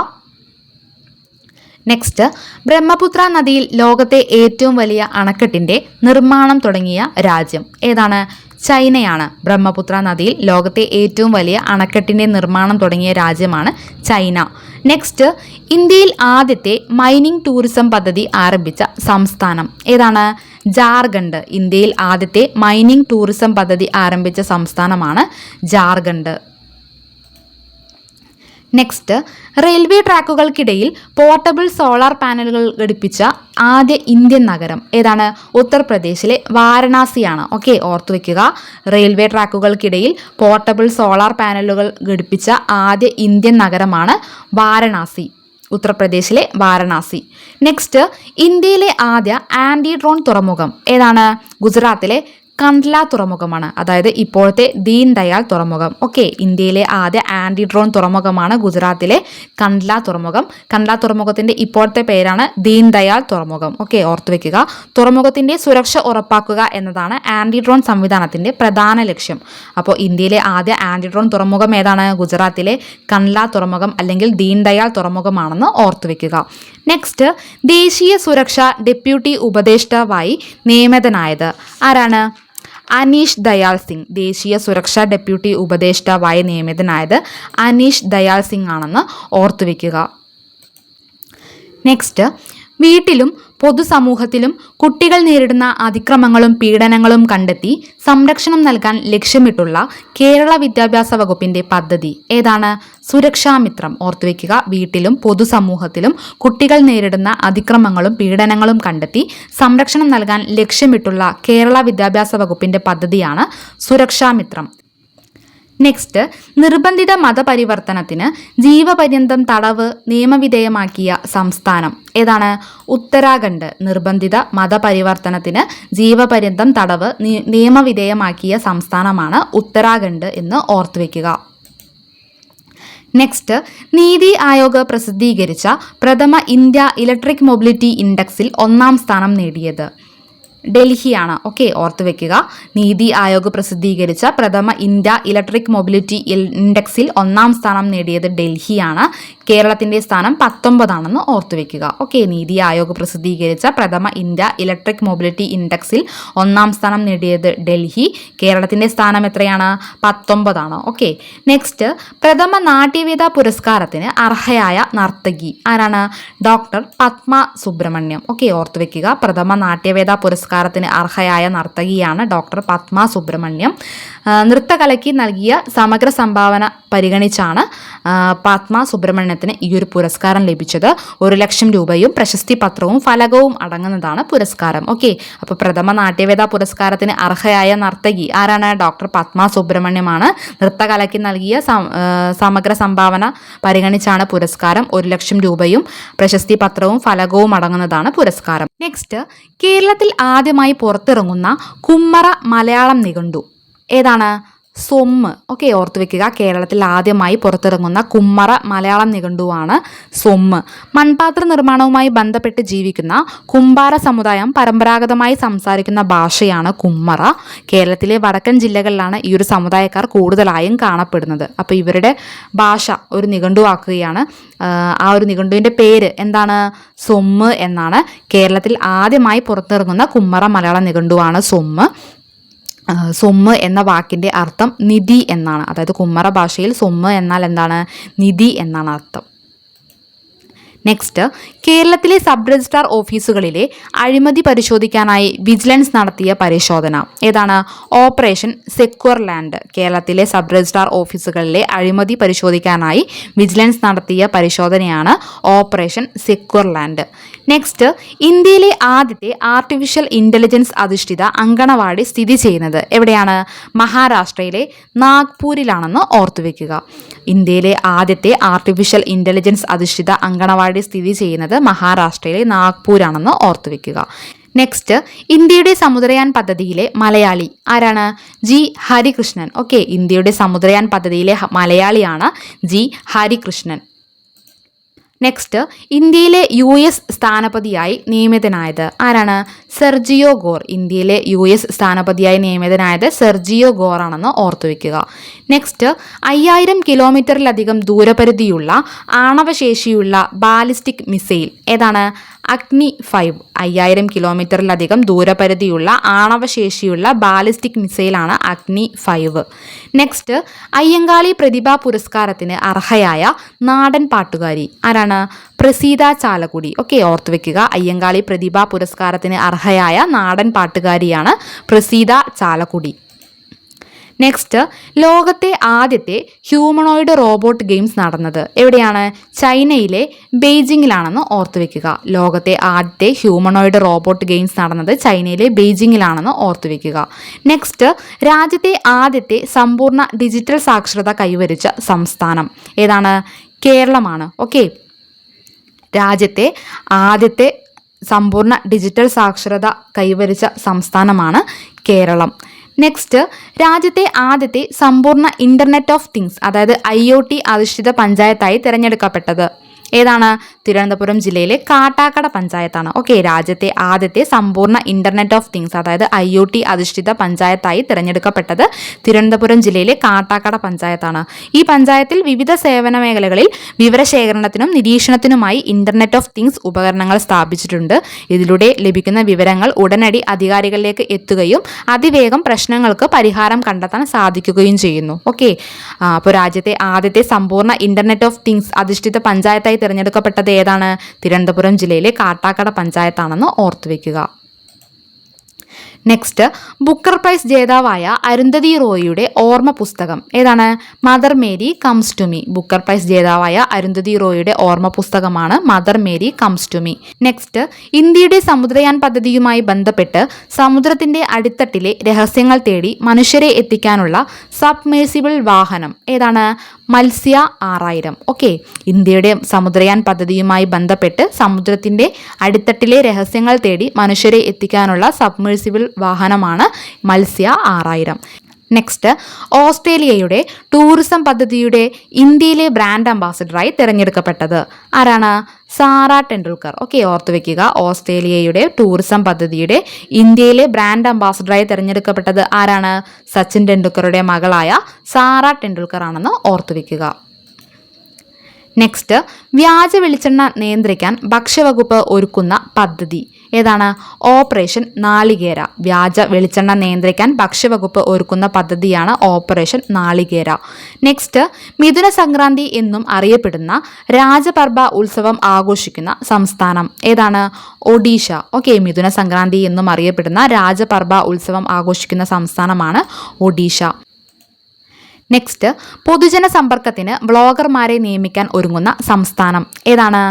നെക്സ്റ്റ്, ബ്രഹ്മപുത്ര നദിയിൽ ലോകത്തെ ഏറ്റവും വലിയ അണക്കെട്ടിന്റെ നിർമ്മാണം തുടങ്ങിയ രാജ്യം ഏതാണ്? ചൈനയാണ്. ബ്രഹ്മപുത്ര നദിയിൽ ലോകത്തെ ഏറ്റവും വലിയ അണക്കെട്ടിന്റെ നിർമ്മാണം തുടങ്ങിയ രാജ്യമാണ് ചൈന. നെക്സ്റ്റ്, ഇന്ത്യയിൽ ആദ്യത്തെ മൈനിങ് ടൂറിസം പദ്ധതി ആരംഭിച്ച സംസ്ഥാനം ഏതാണ്? ജാർഖണ്ഡ്. ഇന്ത്യയിൽ ആദ്യത്തെ മൈനിങ് ടൂറിസം പദ്ധതി ആരംഭിച്ച സംസ്ഥാനമാണ് ജാർഖണ്ഡ്. നെക്സ്റ്റ്, റെയിൽവേ ട്രാക്കുകൾക്കിടയിൽ പോർട്ടബിൾ സോളാർ പാനലുകൾ ഘടിപ്പിച്ച ആദ്യ ഇന്ത്യൻ നഗരം ഏതാണ്? ഉത്തർപ്രദേശിലെ വാരണാസിയാണ്. ഓക്കെ, ഓർത്തു വെക്കുക. റെയിൽവേ ട്രാക്കുകൾക്കിടയിൽ പോർട്ടബിൾ സോളാർ പാനലുകൾ ഘടിപ്പിച്ച ആദ്യ ഇന്ത്യൻ നഗരമാണ് വാരണാസി, ഉത്തർപ്രദേശിലെ വാരണാസി. നെക്സ്റ്റ്, ഇന്ത്യയിലെ ആദ്യ ആന്റി ഡ്രോൺ തുറമുഖം ഏതാണ്? ഗുജറാത്തിലെ കണ്ട്ല തുറമുഖമാണ്, അതായത് ഇപ്പോഴത്തെ ദീൻ ദയാൽ തുറമുഖം. ഓക്കെ, ഇന്ത്യയിലെ ആദ്യ ആന്റി ഡ്രോൺ തുറമുഖമാണ് ഗുജറാത്തിലെ കണ്ട്ല തുറമുഖം. കണ്ട്ല തുറമുഖത്തിന്റെ ഇപ്പോഴത്തെ പേരാണ് ദീൻ ദയാൽ തുറമുഖം. ഓക്കെ, ഓർത്തു വെക്കുക. തുറമുഖത്തിന്റെ സുരക്ഷ ഉറപ്പാക്കുക എന്നതാണ് ആന്റി ഡ്രോൺ സംവിധാനത്തിന്റെ പ്രധാന ലക്ഷ്യം. അപ്പോൾ ഇന്ത്യയിലെ ആദ്യ ആന്റി ഡ്രോൺ തുറമുഖം ഏതാണ്? ഗുജറാത്തിലെ കണ്ട്ല തുറമുഖം അല്ലെങ്കിൽ ദീൻ ദയാൽ തുറമുഖമാണെന്ന് ഓർത്തു വെക്കുക. നെക്സ്റ്റ്, ദേശീയ സുരക്ഷാ ഡെപ്യൂട്ടി ഉപദേഷ്ടാവായി നിയമിതനായത് ആരാണ്? അനീഷ് ദയാൽ സിംഗ്. ദേശീയ സുരക്ഷാ ഡെപ്യൂട്ടി ഉപദേഷ്ടാവായി നിയമിതനായത് അനീഷ് ദയാൽ സിംഗ് ആണെന്ന് ഓർത്തുവെക്കുക. നെക്സ്റ്റ്, വീട്ടിലും പൊതുസമൂഹത്തിലും കുട്ടികൾ നേരിടുന്ന അതിക്രമങ്ങളും പീഡനങ്ങളും കണ്ടെത്തി സംരക്ഷണം നൽകാൻ ലക്ഷ്യമിട്ടുള്ള കേരള വിദ്യാഭ്യാസ വകുപ്പിന്റെ പദ്ധതി ഏതാണ്? സുരക്ഷാമിത്രം. ഓർത്തുവെക്കുക. വീട്ടിലും പൊതുസമൂഹത്തിലും കുട്ടികൾ നേരിടുന്ന അതിക്രമങ്ങളും പീഡനങ്ങളും കണ്ടെത്തി സംരക്ഷണം നൽകാൻ ലക്ഷ്യമിട്ടുള്ള കേരള വിദ്യാഭ്യാസ വകുപ്പിന്റെ പദ്ധതിയാണ് സുരക്ഷാമിത്രം. നെക്സ്റ്റ്, നിർബന്ധിത മതപരിവർത്തനത്തിന് ജീവപര്യന്തം തടവ് നിയമവിധേയമാക്കിയ സംസ്ഥാനം ഏതാണ്? ഉത്തരാഖണ്ഡ്. നിർബന്ധിത മതപരിവർത്തനത്തിന് ജീവപര്യന്തം തടവ് നിയമവിധേയമാക്കിയ സംസ്ഥാനമാണ് ഉത്തരാഖണ്ഡ് എന്ന് ഓർത്തുവെക്കുക. നെക്സ്റ്റ്, നീതി ആയോഗ് പ്രസിദ്ധീകരിച്ച പ്രഥമ ഇന്ത്യ ഇലക്ട്രിക് മൊബിലിറ്റി ഇൻഡെക്സിൽ 1-ാം സ്ഥാനം നേടിയത് ഡൽഹിയാണ്. ഓക്കെ, ഓർത്തു വെക്കുക. നീതി ആയോഗ് പ്രസിദ്ധീകരിച്ച പ്രഥമ ഇന്ത്യ ഇലക്ട്രിക് മൊബിലിറ്റി ഇൻഡെക്സിൽ 1-ാം സ്ഥാനം നേടിയത് ഡൽഹിയാണ്. കേരളത്തിന്റെ സ്ഥാനം 19 ഓർത്തു വെക്കുക. ഓക്കെ, നീതി ആയോഗ് പ്രസിദ്ധീകരിച്ച പ്രഥമ ഇന്ത്യ ഇലക്ട്രിക് മൊബിലിറ്റി ഇൻഡെക്സിൽ 1-ാം സ്ഥാനം നേടിയത് ഡൽഹി. കേരളത്തിന്റെ സ്ഥാനം എത്രയാണ്? 19. ഓക്കെ, നെക്സ്റ്റ്, പ്രഥമ നാട്യവേദ പുരസ്കാരത്തിന് അർഹയായ നർത്തകി ആരാണ്? ഡോക്ടർ പത്മ സുബ്രഹ്മണ്യം. ഓക്കെ, ഓർത്തു വെക്കുക. പ്രഥമ നാട്യവേദ പുരസ്കാരത്തിന് അർഹയായ നർത്തകിയാണ് ഡോക്ടർ പത്മ സുബ്രഹ്മണ്യം. നൃത്തകലയ്ക്ക് നൽകിയ സമഗ്ര സംഭാവന പരിഗണിച്ചാണ് പത്മ സുബ്രഹ്മണ്യത്തിന് ഈ ഒരു പുരസ്കാരം ലഭിച്ചത്. 1 ലക്ഷം രൂപയും പ്രശസ്തി പത്രവും ഫലകവും അടങ്ങുന്നതാണ് പുരസ്കാരം. ഓക്കെ, അപ്പോൾ പ്രഥമ നാട്യവേദ പുരസ്കാരത്തിന് അർഹയായ നർത്തകി ആരാണ്? ഡോക്ടർ പത്മ സുബ്രഹ്മണ്യമാണ്. നൃത്തകലയ്ക്ക് നൽകിയ സമഗ്ര സംഭാവന പരിഗണിച്ചാണ് പുരസ്കാരം. 1 ലക്ഷം രൂപയും പ്രശസ്തി പത്രവും ഫലകവും അടങ്ങുന്നതാണ് പുരസ്കാരം. നെക്സ്റ്റ്, കേരളത്തിൽ ആദ്യമായി പുറത്തിറങ്ങുന്ന കുമ്മറ മലയാളം നിഘണ്ടു ഏതാണ്? സൊമ്മ്. ഓക്കെ, ഓർത്തു വെക്കുക. കേരളത്തിൽ ആദ്യമായി പുറത്തിറങ്ങുന്ന കുമ്മറ മലയാളം നിഘണ്ടുവാണ് സൊമ്മ്. മൺപാത്ര നിർമ്മാണവുമായി ബന്ധപ്പെട്ട് ജീവിക്കുന്ന കുമ്പാര സമുദായം പരമ്പരാഗതമായി സംസാരിക്കുന്ന ഭാഷയാണ് കുമ്മറ. കേരളത്തിലെ വടക്കൻ ജില്ലകളിലാണ് ഈ ഒരു സമുദായക്കാർ കൂടുതലായും കാണപ്പെടുന്നത്. അപ്പോൾ ഇവരുടെ ഭാഷ ഒരു നിഘണ്ടുവാക്കുകയാണ്. ആ ഒരു നിഘണ്ടുവിൻ്റെ പേര് എന്താണ്? സൊമ്മ് എന്നാണ്. കേരളത്തിൽ ആദ്യമായി പുറത്തിറങ്ങുന്ന കുമ്മറ മലയാളം നിഘണ്ടുവാണ് സൊമ്മ്. സൊമ്മ് എന്ന വാക്കിൻ്റെ അർത്ഥം നിധി എന്നാണ്. അതായത് കുമ്മറ ഭാഷയിൽ സൊമ്മ് എന്നാൽ എന്താണ്? നിധി എന്നാണ് അർത്ഥം. നെക്സ്റ്റ്, കേരളത്തിലെ സബ് രജിസ്ട്രാർ ഓഫീസുകളിലെ അഴിമതി പരിശോധിക്കാനായി വിജിലൻസ് നടത്തിയ പരിശോധന ഏതാണ്? Operation secure land. കേരളത്തിലെ സബ് രജിസ്ട്രാർ ഓഫീസുകളിലെ അഴിമതി പരിശോധിക്കാനായി വിജിലൻസ് നടത്തിയ പരിശോധനയാണ് ഓപ്പറേഷൻ സെക്യൂർ ലാൻഡ്. നെക്സ്റ്റ്, ഇന്ത്യയിലെ ആദ്യത്തെ ആർട്ടിഫിഷ്യൽ ഇൻ്റലിജൻസ് അധിഷ്ഠിത അങ്കണവാടി സ്ഥിതി ചെയ്യുന്നത് എവിടെയാണ്? മഹാരാഷ്ട്രയിലെ നാഗ്പൂരിലാണെന്ന് ഓർത്തുവെക്കുക. ഇന്ത്യയിലെ ആദ്യത്തെ ആർട്ടിഫിഷ്യൽ ഇൻ്റലിജൻസ് അധിഷ്ഠിത അങ്കണവാടി സ്ഥിതി ചെയ്യുന്നത് മഹാരാഷ്ട്രയിലെ നാഗ്പൂരാണെന്ന് ഓർത്തുവെക്കുക. നെക്സ്റ്റ്, ഇന്ത്യയുടെ സമുദ്രയാൻ പദ്ധതിയിലെ മലയാളി ആരാണ്? ജി ഹരികൃഷ്ണൻ. ഓക്കെ, ഇന്ത്യയുടെ സമുദ്രയാൻ പദ്ധതിയിലെ മലയാളിയാണ് ജി ഹരികൃഷ്ണൻ. നെക്സ്റ്റ്, ഇന്ത്യയിലെ US സ്ഥാനപതിയായി നിയമിതനായത് ആരാണ്? Sergio Gorr. ഇന്ത്യയിലെ US സ്ഥാനപതിയായി നിയമിതനായത് സെർജിയോ ഗോർ ആണെന്ന് ഓർത്തുവെക്കുക. നെക്സ്റ്റ്, 5000 കിലോമീറ്ററിലധികം ദൂരപരിധിയുള്ള ആണവശേഷിയുള്ള ബാലിസ്റ്റിക് മിസൈൽ ഏതാണ്? അഗ്നി 5. 5000 കിലോമീറ്ററിലധികം ദൂരപരിധിയുള്ള ആണവശേഷിയുള്ള ബാലിസ്റ്റിക് മിസൈലാണ് അഗ്നി 5. നെക്സ്റ്റ്, അയ്യങ്കാളി പ്രതിഭാ പുരസ്കാരത്തിന് അർഹയായ നാടൻ പാട്ടുകാരി ആരാണ്? പ്രസീത ചാലക്കുടി. ഓക്കെ, ഓർത്തുവെക്കുക. അയ്യങ്കാളി പ്രതിഭാ പുരസ്കാരത്തിന് അർഹയായ നാടൻ പാട്ടുകാരിയാണ് പ്രസീത ചാലക്കുടി. നെക്സ്റ്റ്, ലോകത്തെ ആദ്യത്തെ ഹ്യൂമണോയിഡ് റോബോട്ട് ഗെയിംസ് നടന്നത് എവിടെയാണ്? ചൈനയിലെ ബെയ്ജിങ്ങിലാണെന്ന് ഓർത്തുവെക്കുക. ലോകത്തെ ആദ്യത്തെ ഹ്യൂമണോയിഡ് റോബോട്ട് ഗെയിംസ് നടന്നത് ചൈനയിലെ ബെയ്ജിങ്ങിലാണെന്ന് ഓർത്തുവെക്കുക. നെക്സ്റ്റ്, രാജ്യത്തെ ആദ്യത്തെ സമ്പൂർണ്ണ ഡിജിറ്റൽ സാക്ഷരത കൈവരിച്ച സംസ്ഥാനം ഏതാണ്? കേരളമാണ്. ഓക്കെ, രാജ്യത്തെ ആദ്യത്തെ സമ്പൂർണ്ണ ഡിജിറ്റൽ സാക്ഷരത കൈവരിച്ച സംസ്ഥാനമാണ് കേരളം. നെക്സ്റ്റ്, രാജ്യത്തെ ആദ്യത്തെ സമ്പൂർണ്ണ ഇൻ്റർനെറ്റ് ഓഫ് തിങ്സ് അതായത് IoT അധിഷ്ഠിത പഞ്ചായത്തായി തിരഞ്ഞെടുക്കപ്പെട്ടത് ഏതാണ്? തിരുവനന്തപുരം ജില്ലയിലെ കാട്ടാക്കട പഞ്ചായത്താണ്. ഓക്കെ, രാജ്യത്തെ ആദ്യത്തെ സമ്പൂർണ്ണ ഇൻ്റർനെറ്റ് ഓഫ് തിങ്സ് അതായത് IoT അധിഷ്ഠിത പഞ്ചായത്തായി തിരഞ്ഞെടുക്കപ്പെട്ടത് തിരുവനന്തപുരം ജില്ലയിലെ കാട്ടാക്കട പഞ്ചായത്താണ്. ഈ പഞ്ചായത്തിൽ വിവിധ സേവന മേഖലകളിൽ വിവരശേഖരണത്തിനും നിരീക്ഷണത്തിനുമായി ഇൻ്റർനെറ്റ് ഓഫ് തിങ്സ് ഉപകരണങ്ങൾ സ്ഥാപിച്ചിട്ടുണ്ട്. ഇതിലൂടെ ലഭിക്കുന്ന വിവരങ്ങൾ ഉടനടി അധികാരികളിലേക്ക് എത്തുകയും അതിവേഗം പ്രശ്നങ്ങൾക്ക് പരിഹാരം കണ്ടെത്താൻ സാധിക്കുകയും ചെയ്യുന്നു. ഓക്കെ, അപ്പോൾ രാജ്യത്തെ ആദ്യത്തെ സമ്പൂർണ്ണ ഇൻ്റർനെറ്റ് ഓഫ് തിങ്സ് അധിഷ്ഠിത പഞ്ചായത്തായി തിരഞ്ഞെടുക്കപ്പെട്ടത് ഏതാണ്? തിരുവനന്തപുരം ജില്ലയിലെ കാട്ടാക്കട പഞ്ചായത്താണെന്ന് ഓർത്തുവെക്കുക. നെക്സ്റ്റ്, ബുക്കർ പ്രൈസ് ജേതാവായ അരുന്ധതി റോയിയുടെ ഓർമ്മ പുസ്തകം ഏതാണ്? Mother Mary comes to me. Booker prize ജേതാവായ അരുന്ധതി റോയിയുടെ ഓർമ്മ പുസ്തകമാണ് mother Mary comes to me. Next, ഇന്ത്യയുടെ സമുദ്രയാൻ പദ്ധതിയുമായി ബന്ധപ്പെട്ട് സമുദ്രത്തിന്റെ അടിത്തട്ടിലെ രഹസ്യങ്ങൾ തേടി മനുഷ്യരെ എത്തിക്കാനുള്ള സബ്മേഴ്സിബിൾ വാഹനം ഏതാണ്? മത്സ്യ 6000. ഓക്കെ, ഇന്ത്യയുടെ സമുദ്രയാൻ പദ്ധതിയുമായി ബന്ധപ്പെട്ട് സമുദ്രത്തിന്റെ അടിത്തട്ടിലെ രഹസ്യങ്ങൾ തേടി മനുഷ്യരെ എത്തിക്കാനുള്ള സബ്മേഴ്സിബിൾ വാഹനമാണ് മത്സ്യ 6000. നെക്സ്റ്റ്, ഓസ്ട്രേലിയയുടെ ടൂറിസം പദ്ധതിയുടെ ഇന്ത്യയിലെ ബ്രാൻഡ് അംബാസിഡറായി തിരഞ്ഞെടുക്കപ്പെട്ടത് ആരാണ്? സാറ ടെണ്ടുൽക്കർ. ഓക്കെ, ഓർത്തുവെക്കുക. ഓസ്ട്രേലിയയുടെ ടൂറിസം പദ്ധതിയുടെ ഇന്ത്യയിലെ ബ്രാൻഡ് അംബാസിഡറായി തിരഞ്ഞെടുക്കപ്പെട്ടത് ആരാണ്? സച്ചിൻ ടെണ്ടുൽക്കറുടെ മകളായ സാറ ടെണ്ടുൽക്കർ ആണെന്ന് ഓർത്തുവെക്കുക. നെക്സ്റ്റ്, വ്യാജ വെളിച്ചെണ്ണ നിയന്ത്രിക്കാൻ ഭക്ഷ്യവകുപ്പ് ഒരുക്കുന്ന പദ്ധതി ഏതാണ്? ഓപ്പറേഷൻ നാളികേര. വ്യാജ വെളിച്ചെണ്ണ നിയന്ത്രിക്കാൻ ഭക്ഷ്യവകുപ്പ് ഒരുക്കുന്ന പദ്ധതിയാണ് ഓപ്പറേഷൻ നാളികേര. നെക്സ്റ്റ്, മിഥുന സംക്രാന്തി എന്നും അറിയപ്പെടുന്ന രാജപർബ ഉത്സവം ആഘോഷിക്കുന്ന സംസ്ഥാനം ഏതാണ്? ഒഡീഷ. ഓക്കെ, മിഥുന സംക്രാന്തി എന്നും അറിയപ്പെടുന്ന രാജപർബ ഉത്സവം ആഘോഷിക്കുന്ന സംസ്ഥാനമാണ് ഒഡീഷ. നെക്സ്റ്റ്, പൊതുജന സമ്പർക്കത്തിന് വ്ളോഗർമാരെ നിയമിക്കാൻ ഒരുങ്ങുന്ന സംസ്ഥാനം ഏതാണ്?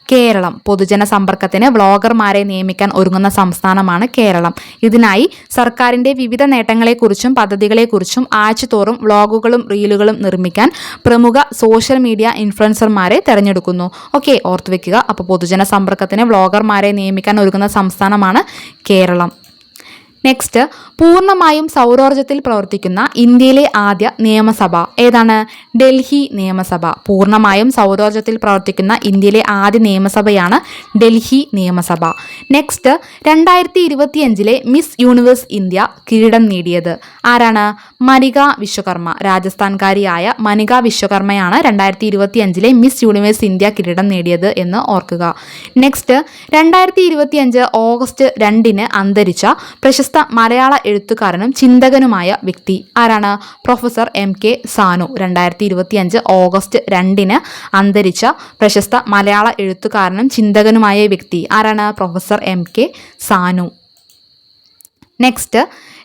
കേരളം. പൊതുജന സമ്പർക്കത്തിന് വ്ളോഗർമാരെ നിയമിക്കാൻ ഒരുങ്ങുന്ന സംസ്ഥാനമാണ് കേരളം. ഇതിനായി സർക്കാരിൻ്റെ വിവിധ നേട്ടങ്ങളെക്കുറിച്ചും പദ്ധതികളെക്കുറിച്ചും ആഴ്ചതോറും വ്ളോഗുകളും റീലുകളും നിർമ്മിക്കാൻ പ്രമുഖ സോഷ്യൽ മീഡിയ ഇൻഫ്ലുവൻസർമാരെ തിരഞ്ഞെടുക്കുന്നു. ഓക്കെ, ഓർത്തുവെക്കുക. അപ്പോൾ പൊതുജന സമ്പർക്കത്തിന് വ്ളോഗർമാരെ നിയമിക്കാൻ ഒരുങ്ങുന്ന സംസ്ഥാനമാണ് കേരളം. നെക്സ്റ്റ്, പൂർണ്ണമായും സൗരോർജ്ജത്തിൽ പ്രവർത്തിക്കുന്ന ഇന്ത്യയിലെ ആദ്യ നിയമസഭ ഏതാണ്? ഡൽഹി നിയമസഭ. പൂർണ്ണമായും സൗരോർജ്ജത്തിൽ പ്രവർത്തിക്കുന്ന ഇന്ത്യയിലെ ആദ്യ നിയമസഭയാണ് ഡൽഹി നിയമസഭ. നെക്സ്റ്റ്, 2025 മിസ് യൂണിവേഴ്സ് ഇന്ത്യ കിരീടം നേടിയത് ആരാണ്? മനിക വിശ്വകർമ്മ. രാജസ്ഥാൻകാരിയായ മനിക വിശ്വകർമ്മയാണ് 2025 മിസ് യൂണിവേഴ്സ് ഇന്ത്യ കിരീടം നേടിയത് എന്ന് ഓർക്കുക. നെക്സ്റ്റ്, 2025 ഓഗസ്റ്റ് 2 അന്തരിച്ച പ്രശസ്ത മലയാള എഴുത്തുകാരനും ചിന്തകനുമായ വ്യക്തി ആരാണ്? Professor MK Sanu. 2025 ഓഗസ്റ്റ് 2 അന്തരിച്ച പ്രശസ്ത മലയാള എഴുത്തുകാരനും ചിന്തകനുമായ വ്യക്തി ആരാണ്? Professor MK Sanu. നെക്സ്റ്റ്,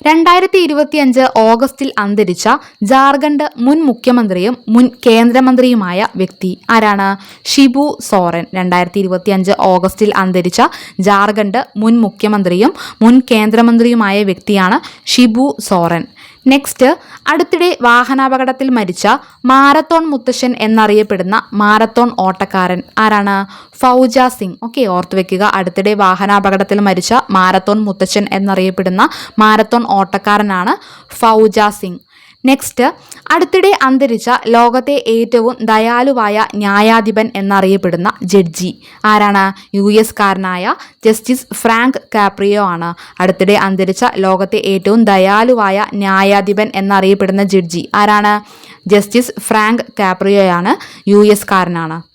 2025 ഓഗസ്റ്റിൽ അന്തരിച്ച ജാർഖണ്ഡ് മുൻ മുഖ്യമന്ത്രിയും മുൻ കേന്ദ്രമന്ത്രിയുമായ വ്യക്തി ആരാണ്? ഷിബു സോറൻ. 2025 ഓഗസ്റ്റിൽ അന്തരിച്ച ജാർഖണ്ഡ് മുൻ മുഖ്യമന്ത്രിയും മുൻ കേന്ദ്രമന്ത്രിയുമായ വ്യക്തിയാണ് ഷിബു സോറൻ. നെക്സ്റ്റ്, അടുത്തിടെ വാഹനാപകടത്തിൽ മരിച്ച മാരത്തോൺ മുത്തശ്ശൻ എന്നറിയപ്പെടുന്ന മാരത്തോൺ ഓട്ടക്കാരൻ ആരാണ്? ഫൗജ സിംഗ്. ഓക്കെ, ഓർത്തുവെക്കുക. അടുത്തിടെ വാഹനാപകടത്തിൽ മരിച്ച മാരത്തോൺ മുത്തശ്ശൻ എന്നറിയപ്പെടുന്ന മാരത്തോൺ ഓട്ടക്കാരനാണ് ഫൗജ സിംഗ്. നെക്സ്റ്റ്, അടുത്തിടെ അന്തരിച്ച ലോകത്തെ ഏറ്റവും ദയാലുവായ ന്യായാധിപൻ എന്നറിയപ്പെടുന്ന ജഡ്ജി ആരാണ്? US കാരനായ ജസ്റ്റിസ് ഫ്രാങ്ക് കാപ്രിയോ ആണ്. അടുത്തിടെ അന്തരിച്ച ലോകത്തെ ഏറ്റവും ദയാലുവായ ന്യായാധിപൻ എന്നറിയപ്പെടുന്ന ജഡ്ജി ആരാണ്? ജസ്റ്റിസ് ഫ്രാങ്ക് കാപ്രിയോയാണ്. US കാരനാണ്.